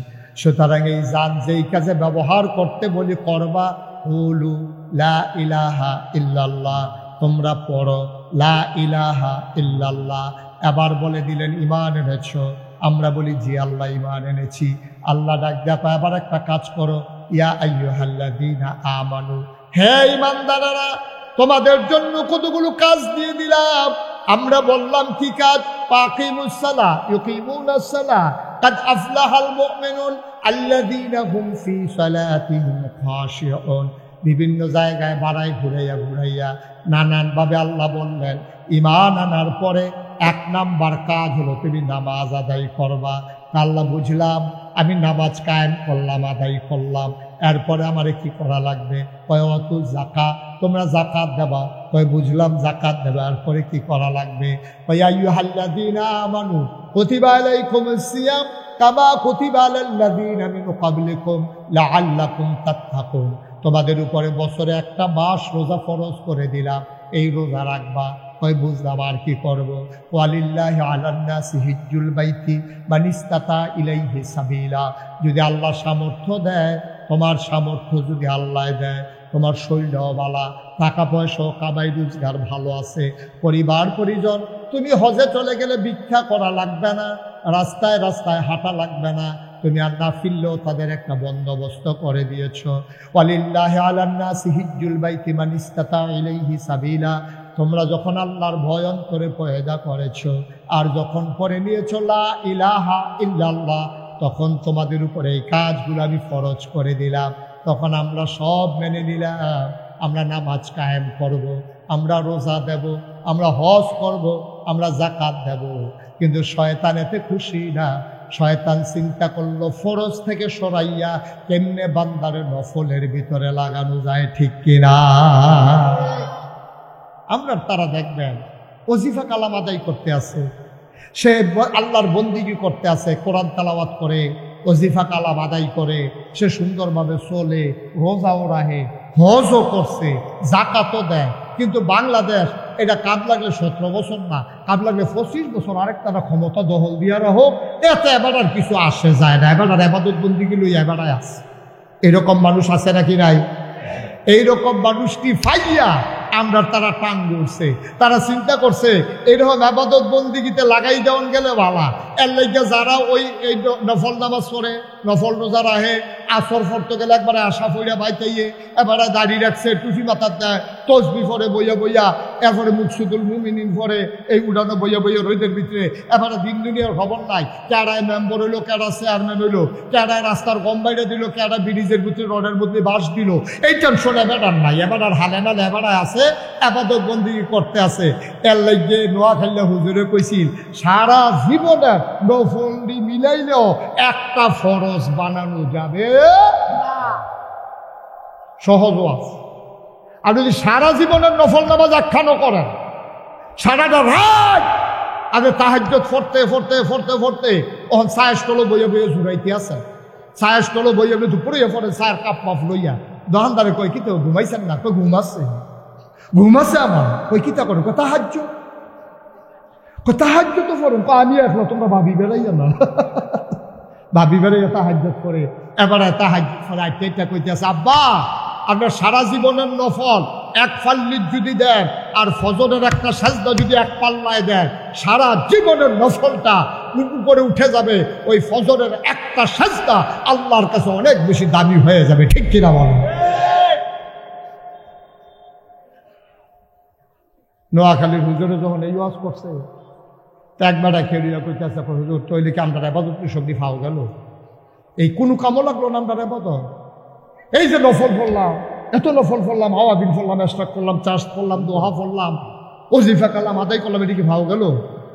সুতরাং এই জান যেই কাজে ব্যবহার করতে বলি করবা, কুলু লা ইলাহা ইল্লাল্লাহ, তোমরা পড়ো লা ইলাহা ইল্লাল্লাহ। এবার বলে দিলেন ঈমান এনেছো? আমরা বলি জি আল্লাহ ঈমান এনেছি। আল্লাহ ডাক দেয়া, এবার একটা কাজ করো, ইয়া আইয়ুহাল্লাযীনা আমানু, হে ঈমানদারেরা, তোমাদের জন্য কতগুলো কাজ দিয়ে দিলাম। আমরা বললাম কি কাজ? পাকিমুস সালাহ ইউকিমুনাস সালাহ, কাদ আফলাহাল মুমিনুন আল্লাযীনা হুম ফি সালাতিহিম খাশিউন। বিভিন্ন জায়গায় বাড়াই ঘুরাইয়া নানানভাবে আল্লাহ বললেন, ঈমান আনার পরে 1 নাম্বার কাজ হলো তুমি নামাজ আদায় করবা। আল্লাহ বুঝলাম, আমি নামাজ কায়েম করলাম, আদায় করলাম, এরপরে আমারে কি করা লাগবে? কয় অতু যাকাত, তোমরা যাকাত দেবা। কয় বুঝলাম, যাকাত দেবা, এরপরে কি করা লাগবে? কয় আইয়ুহাল্লাযীনা আমানু কুতিবা আলাইকুমুস সিয়াম কামা কুতিবা আলাল্লাযীনা মিন ক্বাবলিকুম লাআল্লাকুম তাত্তাকুন। তোমাদের উপরে বছরে 1টা মাস রোজা ফরজ করে দিলাম, এই রোজা রাখবা। কয় বুঝলাম, আর কি করব? ওয়ালিল্লাহি আলান নাসি হিজ্জুল বাইতি মান ইসতাতা ইলাইহি সাবিলা। যদি আল্লাহ সামর্থ্য দেয়, তোমার সামর্থ্য যদি আল্লাহ দেয়, তোমার শরীরও বালা, টাকা পয়সাও কামাই রোজগার ভালো আছে, পরিবার পরিজন, তুমি হজে চলে গেলে ভিক্ষা করা লাগবে না, রাস্তায় রাস্তায় হাঁটা লাগবে না, তুমি আর না ফিরলেও তাদের একটা বন্দোবস্ত করে দিয়েছ। ওয়ালিল্লাহি আলান নাসি হিজ্জুল বাইতি মান ইসতাতা ইলাইহি সাবিলা। তোমরা যখন আল্লাহর ভয় অন্তরে পয়দা করেছো, আর যখন পড়ে নিয়েছো লা ইলাহা ইল্লাল্লাহ, তখন তোমাদের উপরে এই কাজগুলো আমি ফরজ করে দিলাম। তখন আমরা সব মেনে নিলাম, আমরা নামাজ কায়েম করব, আমরা রোজা দেব, আমরা হজ করব, আমরা যাকাত দেব। কিন্তু শয়তান এতে খুশি না। শয়তান চিন্তা করলো ফরজ থেকে সরাইয়া কেমনে বান্দারে নফলের ভিতরে লাগানো যায়, ঠিক কিনা? আমরা তারা দেখবেন ওজিফা কালাম আদায় করতে আছে, সে আল্লাহর বন্দিগি করতে আছে, কোরআন তেলাওয়াত করে, ওজিফা কালাম আদায় করে, সে সুন্দরভাবে চলে, রোজাও রাখে, হজও করছে, যাকাতও দেয়। কিন্তু বাংলাদেশ এটা কাজ লাগলে 17 বছর না, কাজ লাগলে 25 বছর আরেকটা ক্ষমতা দখল দিয়া হোক, এতে এবার আর কিছু আসে যায় না, এবার আর ইবাদত বন্দিগি লইয়া এবারে আসে। এরকম মানুষ আছে নাকি নাই? এইরকম মানুষটি ফাইয়া আমরা তারা টান করছে, তারা চিন্তা করছে এইরকম আবাদত বন্দিগিতে লাগাই দেওয়ান গেলে ভালা। এর লাইগা যারা ওই এই নফল নামাজ পড়ে, নফল রোজা রাহে, আসর ফরতে গেলে একবারে আশা ফইরা বাইতাইয়ে, এবারে দাড়ি রাখছে, টুপি মাথার দেয়, তসবি পরে বইয়া বইয়া, এরপরে মুকসুদুল মুমিনিন পরে, এই উড়ানো বইয়া বইয়া রোদের ভিতরে, এবারে দিন দুনিয়ার খবর নাই, কেডায় মেম্বর হইলো, কেডা চেয়ারম্যান হইলো, কেডায় রাস্তার গম বাইরে দিল, কেডা ব্রিজের ভিতরে রডের মধ্যে বাস দিল, এই টেনশন এবার নাই। এবার আর হালে না লেবারায় আছে, আবাদত বন্দিগি করতে আছে। এর লাগে নোয়াখালী হুজুরে কইছিল, সারা জীবনে নফলি মিলাইলেও একটা ফরজ বানানো যাবে না। সহজ আছে। আর যদি সারা জীবনের নফল নামাজ একখানো করেন, সারাটা রাত আগে তাহাজ্জুদ পড়তে পড়তে পড়তে পড়তে তখন ছায়ের স্টলও বইয়ে বইয়ে ঝুরাইতে আছে, ছায়ের স্টলও বইয়ে বইয়ে দুপুরে পড়ে ছায়ের কাপ মাপ লইয়া দোকানদারে কয় কি তো ঘুমাইছেন না? কই ঘুমাচ্ছে, ঘুমাচ্ছে আমার। কই কিতা করো? তাহাজ্জুদ। তাহাজ্জুদ তো পড়ুন। আমি এখন তোমরা ভাবি বেড়াইয়া না, ভাবি বেড়াইয়া তাহাজ্জুদ করে, এবারে তাহাজ্জুদ করে এটা কইতেছে, আব্বা আপনার সারা জীবনের নফল 1 পাল্লি যদি দেন, আর ফজরের একটা সাজদা যদি 1 পাল্লায় দেন, সারা জীবনের নফলটা উপরে উঠে যাবে। ওই ফজরের একটা সাজদা আল্লাহর কাছে অনেক বেশি দামি হয়ে যাবে, ঠিক কিনা বলেন? নোয়াখালীর হুজুরে যখন এই ওয়াজ করছে, একবারে খেলিয়া কইতেছে, হুজুর তৈলে কি আমরা ইবাদত সবজি খাওয়া গেল? এই কোনো কামও লাগলো না আমরা ইবাদত? এই যে নফল পড়লাম, এত নফল পড়লাম, আওয়াবিন পড়লাম, এস্টাক করলাম, চাষ করলাম, দোহা পড়লাম, ওজিফা কালাম আদায় করলাম, এটি কি ভাও গেল?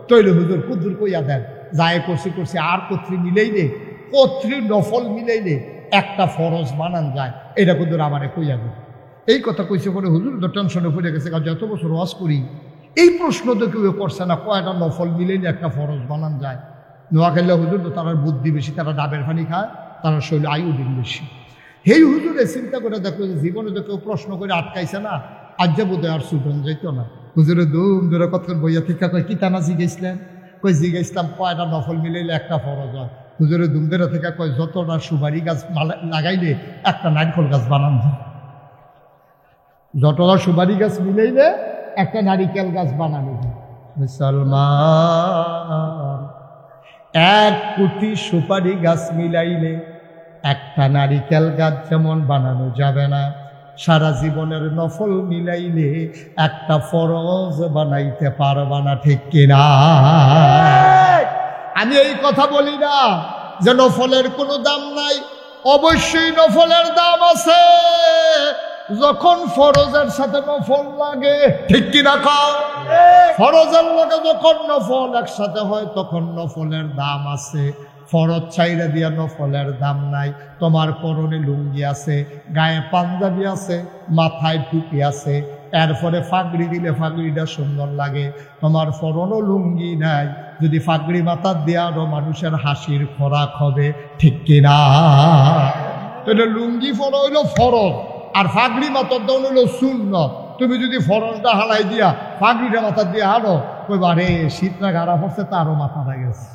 তৈলে হুজুর কুদ্দুর কইয়া দেন, যায় করছি আর কর্তৃ মিলাইলে, কর্তৃ নফল মিলাইলে একটা ফরজ বানান যায়, এটা কিন্তু আমারে কইয়া দেবে। এই কথা কইছে পরে হুজুর তো টেনশনে পড়ে গেছে, কারণ যত বছর ওয়াজ করি এই প্রশ্ন তো কেউ করছে না, কয়টা নফল মিলে একটা ফরজ বানান যায়। নোয়াখালী হুজুর তো তার বুদ্ধি বেশি, তারা ডাবের পানি খায়, তারা শরীরে আয়ুদিন বেশি। এই হুজুরে চিন্তা করে দেখো, জীবনে তো কেউ প্রশ্ন করে আটকাইছে না, আজ যে বোধ হয় আর ছুটন যেত না। হুজুরে দুম ধরে কত বইয়া থেকে কয় কি টানা জিজ্ঞেসলেন, কই জিজ্ঞেসলাম কয়টা নফল মিলাইলে একটা ফরজ হয়। হুজুরে দুম ধরে থেকে কয় যতটা সুপারি গাছ লাগাইলে একটা নারকেল গাছ বানান যায়, যতটা সুপারি গাছ মিলাইলে একটা নারিকেল গাছ বানানো যায়। মুসলমান 1 কোটি সুপারি গাছ মিলাইলে একটা নারিকেল গাছ যেমন বানানো যাবে না, সারা জীবনের নফল মিলাইলে একটা ফরজ বানাইতে পারবা না, ঠিক কিনা? আমি এই কথা বলি না যে নফলের কোনো দাম নাই, অবশ্যই নফলের দাম আছে, যখন ফরজের সাথে নফল লাগে, ঠিক কিনা কও? ফরজের লগে যখন নফল একসাথে হয় তখন নফলের দাম আছে। ফরজ চাইরা দিয়া নফলের দাম নাই। তোমার পরনে লুঙ্গি আছে, গায়ে পাঞ্জাবি আছে, মাথায় টুপি আছে, এরপরে ফাগড়ি দিলে ফাগড়িটা সুন্দর লাগে। তোমার পরনও লুঙ্গি নাই, যদি ফাগড়ি মাথার দেওয়া আরো মানুষের হাসির খোরাক হবে, ঠিক কিনা? তাহলে লুঙ্গি পরা হইল ফরজ, আর ফাগড়ি মাথার দেওয়া হইল সুন্নত। তুমি যদি ফরজটা হালাই দিয়া ফাগড়িটা মাথার দিয়ে হারো, কইবা রে শীতটা গাড়া পড়ছে, তারও মাথাটা গেছে।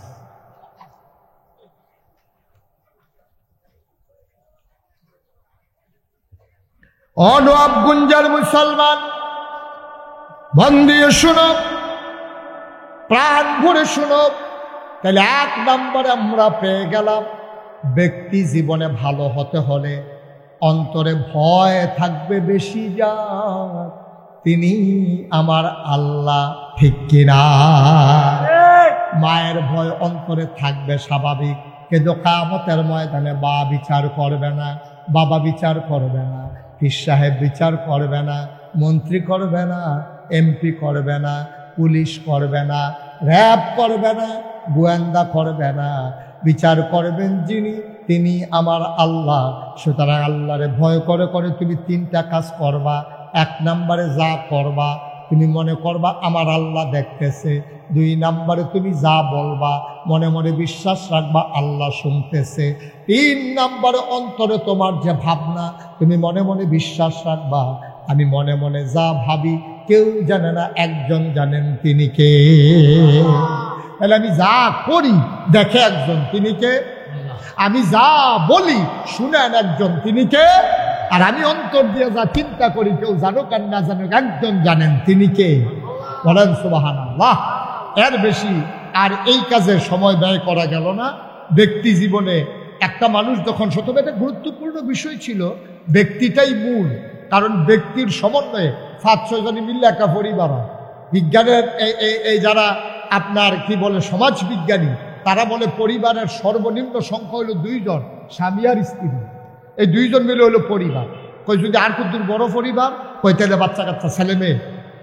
নবাবগঞ্জের মুসলমান, মন দিয়ে শুনো, প্রাণ ভরে শুনো। তাহলে 1 নম্বরে আমরা পেয়ে গেলাম, ব্যক্তি জীবনে ভালো হতে হলে অন্তরে ভয় থাকবে বেশি, যার তিনি আমার আল্লাহ, ঠিক কিনা? মায়ের ভয় অন্তরে থাকবে স্বাভাবিক, কিন্তু কিয়ামতের ময়দানে মা বিচার করবে না, বাবা বিচার করবে না, পীর সাহেব বিচার করবে না, মন্ত্রী করবে না, এমপি করবে না, পুলিশ করবে না, র্যাব করবে না, গোয়েন্দা করবে না, বিচার করবেন যিনি, তিনি আমার আল্লাহ। সুতরাং আল্লাহরে ভয় করে করে তুমি 3টা কাজ করবা। 1 নম্বরে যা করবা তুমি মনে করবা আমার আল্লাহ দেখতেছে। 2 নম্বরে তুমি যা বলবা মনে মনে বিশ্বাস রাখবা আল্লাহ শুনতেছে। 3 নম্বরে অন্তরে তোমার যে ভাবনা, তুমি মনে মনে বিশ্বাস রাখবা আমি মনে মনে যা ভাবি কেউ জানে না, একজন জানেন, তিনি কে? তাহলে আমি যা করি দেখে একজন, তিনি কে? আমি যা বলি শুনেন একজন, তিনি কে? আর আমি অন্তর দিয়ে যা চিন্তা করি কেউ জানুক আর না জানুক, একজন জানেন, তিনি কে? বলেন সুবহানাল্লাহ। এর বেশি আর এই কাজে সময় ব্যয় করা গেল না। ব্যক্তি জীবনে একটা মানুষ যখন শতভাগ, একটা গুরুত্বপূর্ণ বিষয় ছিল, ব্যক্তিটাই মূল। কারণ ব্যক্তির সমন্বয়ে 5-6 জনই মিললে একটা পরিবার হয়। বিজ্ঞানের এই যারা আপনার কি বলে সমাজ বিজ্ঞানী, তারা বলে পরিবারের সর্বনিম্ন সংখ্যা হলো 2 জন, স্বামী আর স্ত্রী। এই 2 জন মিলে হলো পরিবার। কই যদি আর কত বড় পরিবার, কই তাহলে বাচ্চা কাচ্চা ছেলে মেয়ে,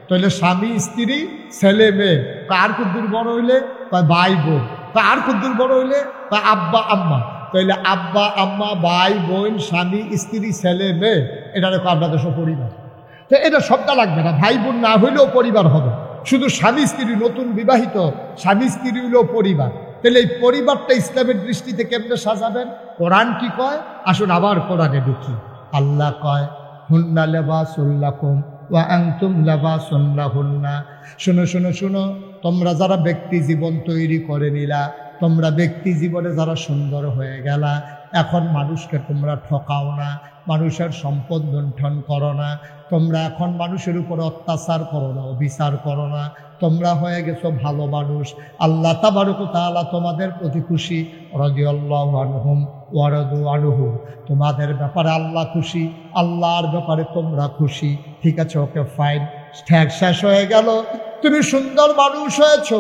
তাহলে স্বামী স্ত্রী ছেলে মেয়ে। আর কত বড় হইলে কয় ভাই বোন, আর কত বড় হইলে কয় আব্বা আম্মা। তাহলে আব্বা আম্মা, ভাই বোন, স্বামী স্ত্রী ছেলে মেয়ে, এটা দেখো আপনাদের সব পরিবার। তো এটা সবটা লাগবে না, ভাই বোন না হইলেও পরিবার হবে। শুধু স্বামী স্ত্রী, নতুন বিবাহিত স্বামী স্ত্রী হইলেও পরিবার। তাহলে এই পরিবারটা ইসলামের দৃষ্টিতে কেমনে সাজাবেন? কোরআন কি কয়? আসুন আবার কোরআনে ঢুকি। আল্লাহ কয় হুন্না লিবাসুল লাকুম ওয়া আনতুম লিবাসুন লাহুন্না। শুনো শুনো শুনো, তোমরা যারা ব্যক্তি জীবন তৈরি করে নিলা, তোমরা ব্যক্তি জীবনে যারা সুন্দর হয়ে গেলা, এখন মানুষকে তোমরা ঠকাও না, মানুষের সম্পদ লুণ্ঠন করো না, তোমরা এখন মানুষের উপর অত্যাচার করো না, অবিচার করো না, তোমরা হয়ে গেছো ভালো মানুষ। আল্লাহ তাবারক ওয়া তাআলা তোমাদের প্রতি খুশি। রাদিয়াল্লাহু আনহুম ওয়া রাদু আনহু, তোমাদের ব্যাপারে আল্লাহ খুশি, আল্লাহর ব্যাপারে তোমরা খুশি। ঠিক আছে, ওকে ফাইন, ঠ্যাক শেষ হয়ে গেল, তুমি সুন্দর মানুষ হয়েছো।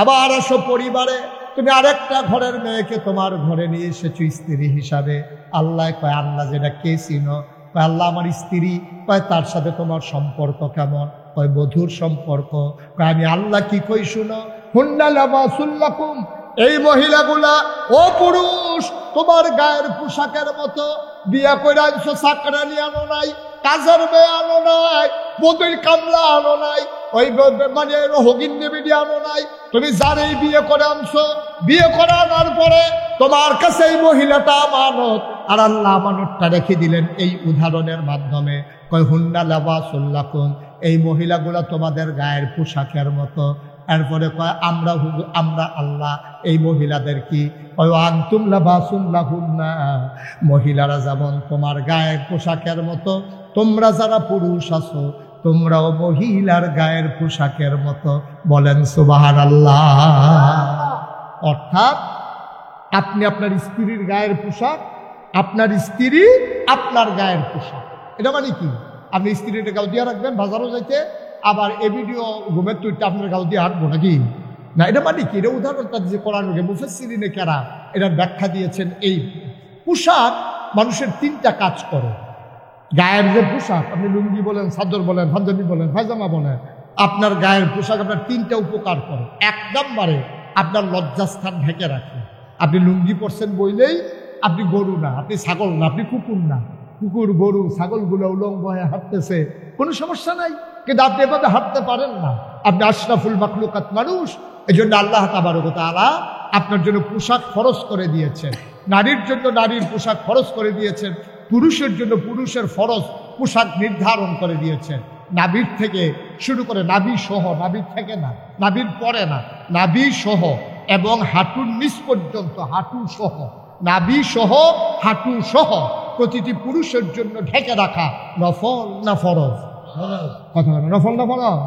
আবার আসো পরিবারে, তুমি আরেকটা ঘরের মেয়েকে তোমার ঘরে নিয়ে এসেছো স্ত্রী হিসাবে। আল্লাহ কয়, আল্লাহ যেটা কে চিনো? কয় আল্লাহ আমার স্ত্রী। কয় তার সাথে তোমার সম্পর্ক কেমন? কয় বধুর সম্পর্ক। কয় আমি আল্লাহ কি কই শুনো, হুন্না লিবাসুল লাকুম, এই মহিলাগুলা, ও পুরুষ তোমার গায়ের পোশাকের মতো। বিয়া করে আনছো, চাকরানি আনো নাই, কাজের মেয়ে আনো নাই, বদুর কামলা আনো নাই, ওই মানে রোহিন দেবী আনো নাই। তুমি যারেই বিয়ে করে আনছো, বিয়ে করে আনার পরে তোমার কাছে এই মহিলাটা আমানত, আর আল্লাহ আমানতটা রেখে দিলেন এই উদাহরণের মাধ্যমে। কয় হুন্না লিবাসুল লাকুম, এই মহিলাগুলো তোমাদের গায়ের পোশাকের মতো। এরপরে কয় আমরা আল্লাহ এই মহিলাদের কি আনতুম লিবাসুল লাহুন্না, মহিলারা যেমন তোমার গায়ের পোশাকের মতো, তোমরা যারা পুরুষ আছো তোমরাও মহিলার গায়ের পোশাকের মতো। বলেন সুবহানাল্লাহ। অর্থাৎ আপনি আপনার স্ত্রীর গায়ের পোশাক, আপনার স্ত্রী আপনার গায়ের পোশাক। এটা মানে কি? আপনি স্ত্রীর গাও দিয়ে রাখবেন বাজারও যাইতে, আবার এ ভিডিও ঘুমের তুইটা আপনার গাও দিয়ে হাঁটবো নাকি? না, এটা মানে কি? এটা উদাহরণটা যে কোরআনে মুফাসসিরিনে কেরাম এটার ব্যাখ্যা দিয়েছেন। এই পোশাক মানুষের তিনটা কাজ করে। গায়ের যে পোশাক, আপনি লুঙ্গি বলেন, চাদর বলেন, পাঞ্জাবি বলেন, পায়জামা বলেন, আপনার গায়ের পোশাক আপনার তিনটা উপকার করে। এক নম্বরে আপনার লজ্জাস্থান ঢেকে রাখে। আপনি লুঙ্গি পরছেন বইলেই আপনি গরু না, আপনি ছাগল না, আপনি কুকুর না। কুকুর গরু ছাগলগুলো উলঙ্গ হয়ে হাঁটতেছে, কোনো সমস্যা নাই, কিন্তু আপনি এভাবে হাঁটতে পারেন না। আপনি আশরাফুল মাখলুকাত মানুষ, এই জন্য আল্লাহ তাবারক ওয়া তাআলা আপনার জন্য পোশাক ফরজ করে দিয়েছেন। নারীর জন্য নারীর পোশাক ফরজ করে দিয়েছেন, পুরুষের জন্য পুরুষের ফরজ পোশাক নির্ধারণ করে দিয়েছেন। নাভির থেকে শুরু করে, নাভি সহ, নাভির থেকে না, নাভির পরে না, নাভি সহ এবং হাঁটুর নিচ পর্যন্ত, হাঁটু সহ, নাভি সহ, হাঁটু সহ প্রতিটি পুরুষের জন্য ঢেকে রাখা নফল না ফরজ? কথা বলেন, নফল না ফরজ?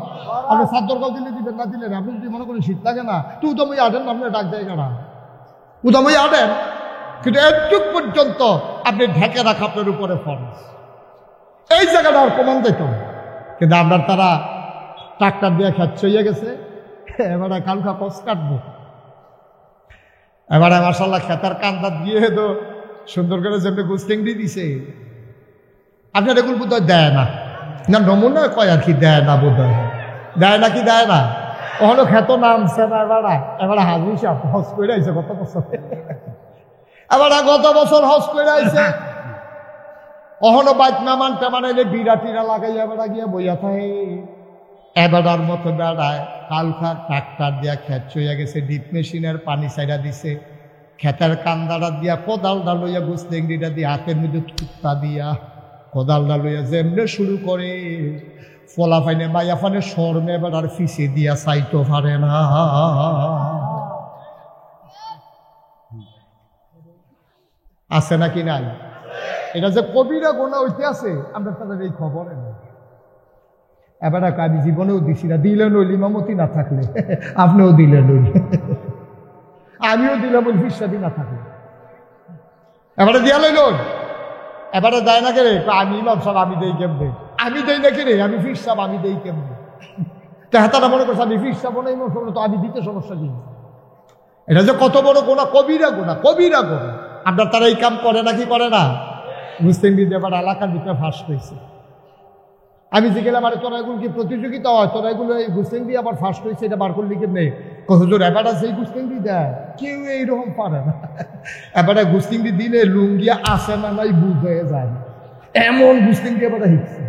আপনি চাদর গাও দিলে দিবেন, না দিলেন আপনি যদি মনে করেন শীত লাগে না, তো উদামই আডেন, আপনি ডাক দেয় না, উদামই আডেন, কিন্তু একটু পর্যন্ত আপনি ঢেকে রাখা আপনার উপরে ফরজ। এই জায়গাটা আর কমান যেত, কিন্তু আপনার তারা ট্রাক্টর দিয়ে খাচ্ছে হয়ে গেছে, এবারে কালকা কষ কাটবো, এবারে মাশাআল্লাহ খেতার কান্দা দিয়ে তো সুন্দর করে যেমনি গুস্তেংড়ি দিছে। আপনার এগুলো বোধ হয় দেয় না, না নমুনা কয় আর কি, দেয় না বোধ হয়, দেয় না কি দেয় না? ওখানে খেত নামছে না, এবারে হাজির সাহেব হজ করে আইছে গত বছর, এবারে গত বছর হজ করে আইছে, অহনো বাইক নামান টেমানাইলে বিরাটিরা লাগাইয়া বেড়া গিয়া বইয়া থাকে, এবারার মতো বেড়ায়। কালকা ট্রাক্টর দিয়া খেত চইয়া গেছে, ডিপ মেশিনের পানি ছাইড়া দিছে, খেতের কান্দাটা দিয়া কোদালটা লইয়া গুস্তেংড়িটা দিয়ে হাতের মধ্যে থুত্তা দিয়া কোদালটা লইয়া যেমনে শুরু করে, ফলা ফাইনে মাইয়া ফানে সরমে বেড়ার ফিসে দিয়া চাইতো পারে না। আছে নাকি নাই? এটা যে কবিরা গোনা হইতে আছে, আমরা তাদের এই খবরে নেই। এবার আমি জীবনেও দিছি না, দিলেন ওই ইমামতি না থাকলে, আপনিও দিলেন ওই, আমিও দিলাম ওই ফিসাদি না থাকলে, এবারে দিয়া লইল, এবারে দেয় না কেরে, আমি ইমাম সাহেব আমি দেই কেমনে, আমি দেই না কেরে, আমি ফির সাহেব আমি দেই কেমনে, তা হাতাটা মনে করছে আমি ফির সাহেব না ইমাম সাহেব, তো আমি দিতে সমস্যা কি? এটা যে কত বড় গোনা, কবিরা গোনা, কবিরা গোনা। আপনার তারা এই কাম করে নাকি করে না? মুসলিম এবার এলাকার ভিতরে ফাঁস হয়েছে। আমি যে গেলাম, আরে তোরা এগুলো কি প্রতিযোগিতা হয়, তোরা এগুলো এই গুস্তেংড়ি আবার ফার্স্ট হয়েছে, এটা বার করলি কেমনে? হুজুর এবারে সেই গুস্তেংড়ি দেয়, কেউ এইরকম পারে না। এবারে গুস্তেংড়ি দিলে লুঙ্গিয়া আসে না নাই বুঝ হয়ে যায়, এমন গুস্তেংড়ি এবারে হিটছে।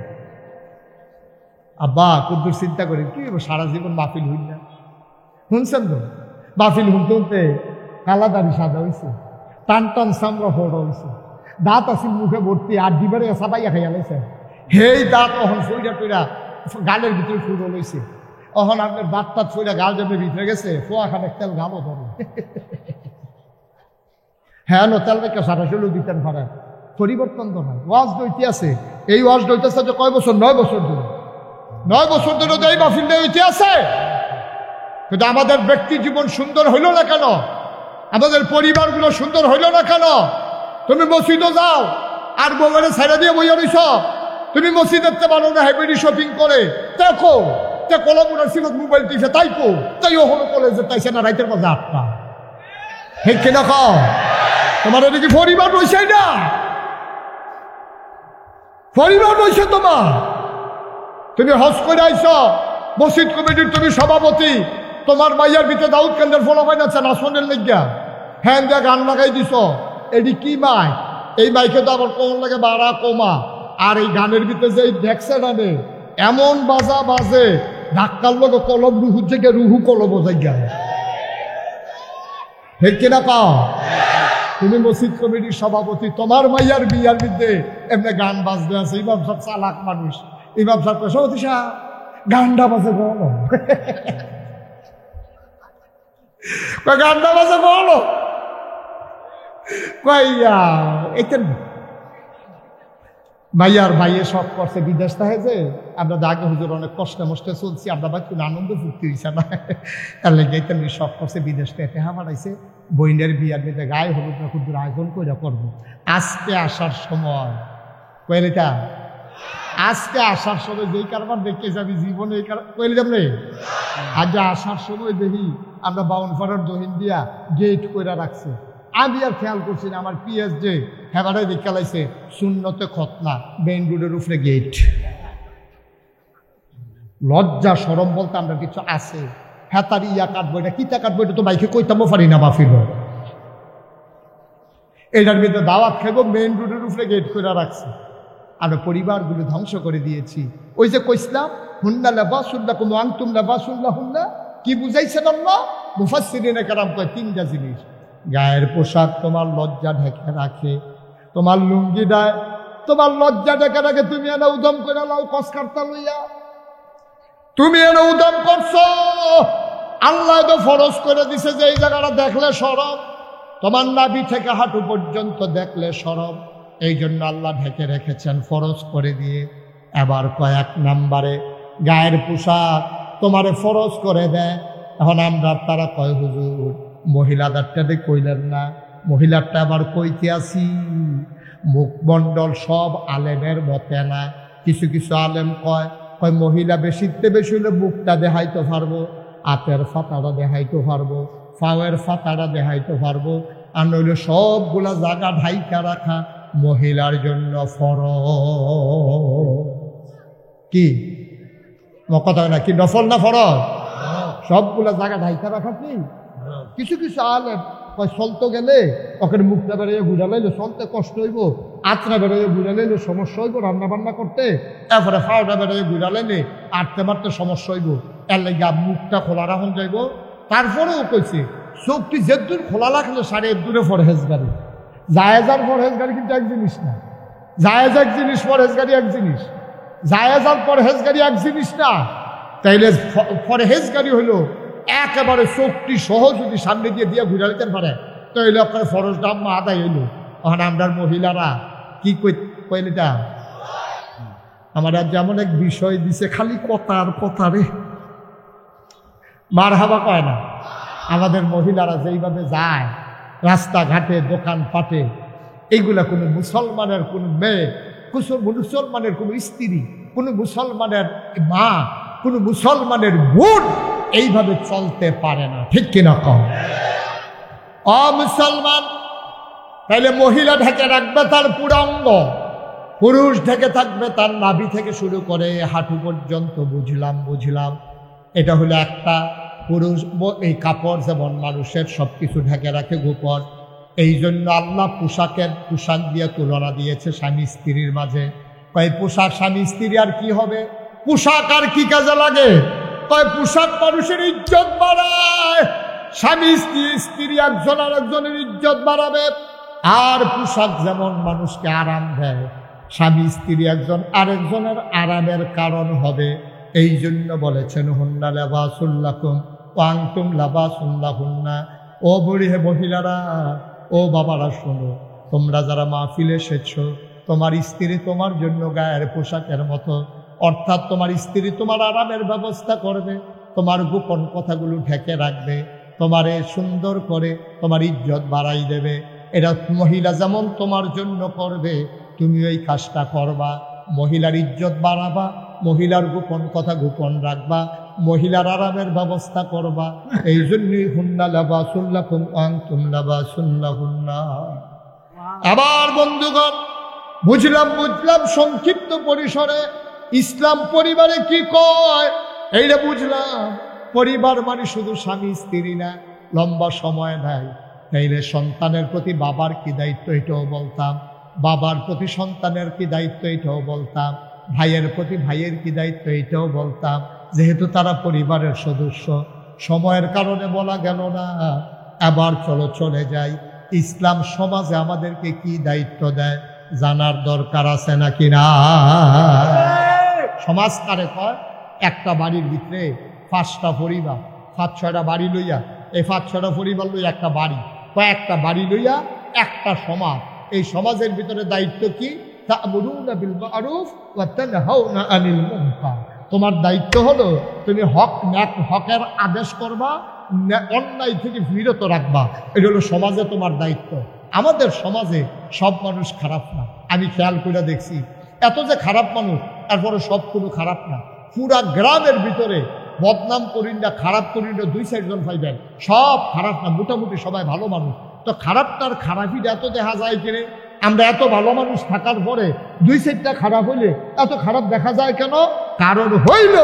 আব্বা কুদ্দুর চিন্তা করি, কি সারা জীবন মাহফিল হইল না, শুনছেন তো? মাহফিল শুনতে শুনতে কালাদারি সাদা হয়েছে, টান টান চামড়া ফোড়া হয়েছে, দাঁত আসিল মুখে ভর্তি, আর ডিবারে সাবাইয়া খাইয়া লাইছে, হেই দাঁত অহন ফইরা টইরা গালের ভিতরে ফুড়ো লইছে, অহন আপনার দাঁত টাত ফইরা গাল যাবে ভিতরে গেছে, ফোয়া খানে তেল গালও ধরে। হ্যাঁ নো তেল রেখে সারা চলু দিতেন পারেন, পরিবর্তন তো নয়। ওয়াজ দইতে আছে, এই ওয়াজ দইতেছে যে কয় বছর? 9 বছর ধরে, 9 বছর ধরে তো এই মাহফিল দইতে আছে। কিন্তু আমাদের ব্যক্তি জীবন সুন্দর হইল না কেন? আমাদের পরিবারগুলো সুন্দর হইল না কেন? তুমি মসজিদে যাও আর মোবাইলে ছেড়ে দিয়ে বইয়া রইছ, তুমি মসজিদ দেখতে পারো না, হাইব্রিড শপিং করে দেখো, তে কলমুনার সিরত মোবাইল টিপে তাই কো, তাই ও হলো কলেজে তাইছে না রাইতের মাঝে 8টা, ঠিক কিনা খাও? তোমার এদিকে পরিবার রয়েছে না, পরিবার রয়েছে তোমার। তুমি হজ করে আইছ, মসজিদ কমিটির তুমি সভাপতি, তোমার মাইয়ার ভিতরে দাউদ কেন্দ্রের ফলাফাইন আছে নাচনের লেগিয়া, হ্যাঁ দিয়া গান লাগাই দিছ, এটি কি মাইক? এই মাইকে তো আবার কোন লাগে বাড়া কমা, আর এই গানের ভিতরে যে দেখছে না এমন বাজা বাজে ধাক্কার লোক কলম রুহু থেকে রুহু কলম জায়গা ঠিক কিনা পাও? তুমি মসজিদ কমিটির সভাপতি, তোমার মাইয়ার বিয়ার মধ্যে এমনি গান বাজতে আছে, ইমাম সব চালাক মানুষ, ইমাম সাহেব সভাপতি সাহেব গানটা বাজে বলো, গানটা বাজে বলো কইয়া এতেন ভাইয়ার ভাইয়ে সব করছে বিদেশ থাকে যে আমরা আগে হুজুর অনেক কষ্টে মষ্টে চলছি, আমরা ভাই কোনো আনন্দ ফুর্তি হয়েছে না, তার লেগে তেমনি সব করছে বিদেশ থেকে টেহা বাড়াইছে, বইনের বিয়ার মেয়েতে গায়ে হলুদ না খুব আয়োজন করে করবো। আজকে আসার সময় কইলিটা, আজকে আসার সময় যেই কারবার দেখে যাবি জীবনে এই কইলি যাবলে, আজ আসার সময় দেখি আমরা বাউনফাড়ার দহিন দিয়া গেট কইরা রাখছে। আমি আর খেয়াল করছি না, আমার পিএসডি হেবাটাই দেখে লাইছে শূন্যতে খতনা, মেইন রোডের উপরে গেট। লজ্জা সরম বলতে আমরা কিছু আছে, হেতার ইয়া কাটবো, এটা কিতা কাটবো, এটা তো বাইকে কইতামও পারি না বাফির। এটার ভিতরে দাওয়াত খাইব, মেইন রোডের উপরে গেট করে রাখছে। আমরা পরিবারগুলো ধ্বংস করে দিয়েছি। ওই যে কইসলাম হুন্না লাবাসুল্লাহ কুম আনতুম লাবাসুল্লাহ হুন্না, কি বুঝাইছেন আল্লাহ? মুফাসসিরিনে কেরাম কয় তিনটা জিনিস। গায়ের পোশাক তোমার লজ্জা ঢেকে রাখে, তোমার লুঙ্গি দেয় তোমার লজ্জা ঢেকে রাখে। তুমি এনে উদম করে লাও কসকারতা লইয়া, তুমি এনে উদম করছো, আল্লাহ তো ফরজ করে দিছে যে এই জায়গাটা দেখলে শরম, তোমার নাভি থেকে হাঁটু পর্যন্ত দেখলে শরম, এই জন্য আল্লাহ ঢেকে রেখেছেন ফরজ করে দিয়ে। এবার কয়েক নাম্বারে গায়ের পোশাক তোমারে ফরজ করে দেয়। এখন আমরা তারা কয় হুজুর মহিলাদারটা কইলেন না, মহিলারটা আবার কইতে আসি, মুখমণ্ডল সব আলেমের মতে না। কিছু কিছু আলেম কয় মহিলা বেশিতে বেশি হলে মুখটা দেখাইতে পারবো, হাতের ফাতাটা দেখাইতে পারবো, পায়ের ফাতাটা দেখাইতে পারবো, আর নইলে সবগুলা জায়গা ঢাইকা রাখা মহিলার জন্য ফরজ। কি কথা না, কি নফল না ফরজ? সবগুলা জায়গা ঢাইকা রাখা কি? কিছু কিছু আলেম কয় চলতে গেলে ওখানে মুখটা বেড়াইয়ে ঘুরা লাইলে চলতে কষ্ট হইব, আঁচড়া বেড়াইয়ে ঘুরা লাইলে সমস্যা হইব রান্না বান্না করতে, এরপরে ফাওটা বেড়াইয়ে ঘুরা লাইলে আটতে মারতে সমস্যা হইব, এর লাগে মুখটা খোলা রাখুন যাইব। তারপরেও কইছে চোখটি যেদূর খোলা রাখলে সাড়ে দূরে ফরহেজগারি। জায়েজার ফরহেজগারি কিন্তু এক জিনিস না, জায়েজ এক জিনিস, ফরহেজগারি এক জিনিস। জায়েজ আর ফরহেজগারি এক জিনিস না। তাইলে ফরহেজগারি হইল একেবারে চোখটি সহ যদি সামনে দিয়ে দিয়ে ঘুরে দিতে পারে, তাইলে আপনার ফরজ দাম্মা আদায় হইল। এখন আমরা মহিলারা কি কইলিটা আমার যেমন এক বিষয় দিছে, খালি কথার কথা রে, মার হাবা কয় না। আমাদের মহিলারা যেইভাবে যায় রাস্তাঘাটে দোকান পাটে, এইগুলা কোনো মুসলমানের কোনো মেয়ে, মুসলমানের কোনো স্ত্রী, কোনো মুসলমানের মা, কোনো মুসলমানের বোন এইভাবে চলতে পারে না, ঠিক কিনা কম? মুসলমান তাইলে মহিলা ঢেকে রাখবে তার পুরাঙ্গ, পুরুষ ঢেকে থাকবে তার নাভি থেকে শুরু করে হাঁটু পর্যন্ত। বুঝলাম এটা হলো একটা পুরুষ। এই কাপড় যেমন মানুষের সব কিছু ঢেকে রাখে গোপন, এই জন্য আল্লাহ পোশাক দিয়ে তুলনা দিয়েছে স্বামী স্ত্রীর মাঝে। কয় পোশাক স্বামী স্ত্রী আর কি হবে? পোশাক আর কি কাজে লাগে? কয় পোশাক মানুষের ইজ্জত বাড়ায়, স্বামী স্ত্রী একজন আর একজনের ইজ্জত বাড়াবে। আর পোশাক যেমন মানুষকে আরাম দেয়, স্বামী স্ত্রী একজন আরেকজনের আরামের কারণ হবে। এই জন্য বলেছেন হুন্না লাবাসুল লাকুম ওয়া আনতুম লাবাসুল লাহুন্না। ও বুড়ি হে মহিলারা, ও বাবারা শোনো, তোমরা যারা মাহফিলে এসেছো, তোমার স্ত্রী তোমার জন্য গায়ের পোশাকের মতো, অর্থাৎ তোমার স্ত্রী তোমার আরামের ব্যবস্থা করবে, তোমার গোপন কথাগুলো ঢেকে রাখবে, তোমারে সুন্দর করে তোমার ইজ্জত বাড়াই দেবে। এটা মহিলা যেমন তোমার জন্য করবে, তুমি ওই কাজটা করবা। মহিলার ইজ্জত বাড়াবা, মহিলার গোপন কথা গোপন রাখবা, মহিলার আরামের ব্যবস্থা করবা। এই জন্যই হুন্না লাবাসুল লাকুম ওয়া আনতুম লাবাসুল লাহুন্না। আবার বন্ধুগণ, বুঝলাম সংক্ষিপ্ত পরিসরে ইসলাম পরিবারে কি কয় এইটা বুঝলাম। পরিবার মানে শুধু স্বামী স্ত্রী না, লম্বা সময় নেয়। তাইলে সন্তানের প্রতি বাবার কি দায়িত্ব এটাও বলতাম, বাবার প্রতি সন্তানের কি দায়িত্ব এটাও বলতাম, ভাইয়ের প্রতি ভাইয়ের কি দায়িত্ব এটাও বলতাম, যেহেতু তারা পরিবারের সদস্য। সময়ের কারণে বলা গেল না। আবার চলে যাই, ইসলাম সমাজে আমাদেরকে কি দায়িত্ব দেয় জানার দরকার আছে নাকি না? সমাজ কারে কয়? একটা বাড়ির ভিতরে 5টা পরিবার, 5-6টা বাড়ি লইয়া, এই 5-6টা পরিবার লইয়া একটা বাড়ি, কয়েকটা বাড়ি লইয়া একটা সমাজ। এই সমাজের ভিতরে দায়িত্ব কি? তা'মুরুনা বিল মা'রুফ ওয়া তানহাউনা আনিল মুনকার। তোমার দায়িত্ব হলো তুমি হকের আদেশ করবা, অন্যায় থেকে বিরত রাখবা। এটা হলো সমাজে তোমার দায়িত্ব। আমাদের সমাজে সব মানুষ খারাপ না। আমি খেয়াল করে দেখছি, এত যে খারাপ মানুষ, তারপরে সব কোনো খারাপ না। পুরা গ্রামের ভিতরে বদনাম করি না, খারাপ করি না, 2-4 জন পাইবেন, সব খারাপ না, মোটামুটি সবাই ভালো মানুষ। তো খারাপটার খারাপিটা এত দেখা যায় কিনে? আমরা এত ভালো মানুষ থাকার পরে 2-4টা খারাপ হইলে এত খারাপ দেখা যায় কেন? কারণ হইল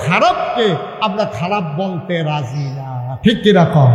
খারাপকে আমরা খারাপ বলতে রাজি না। ঠিক কিরকম?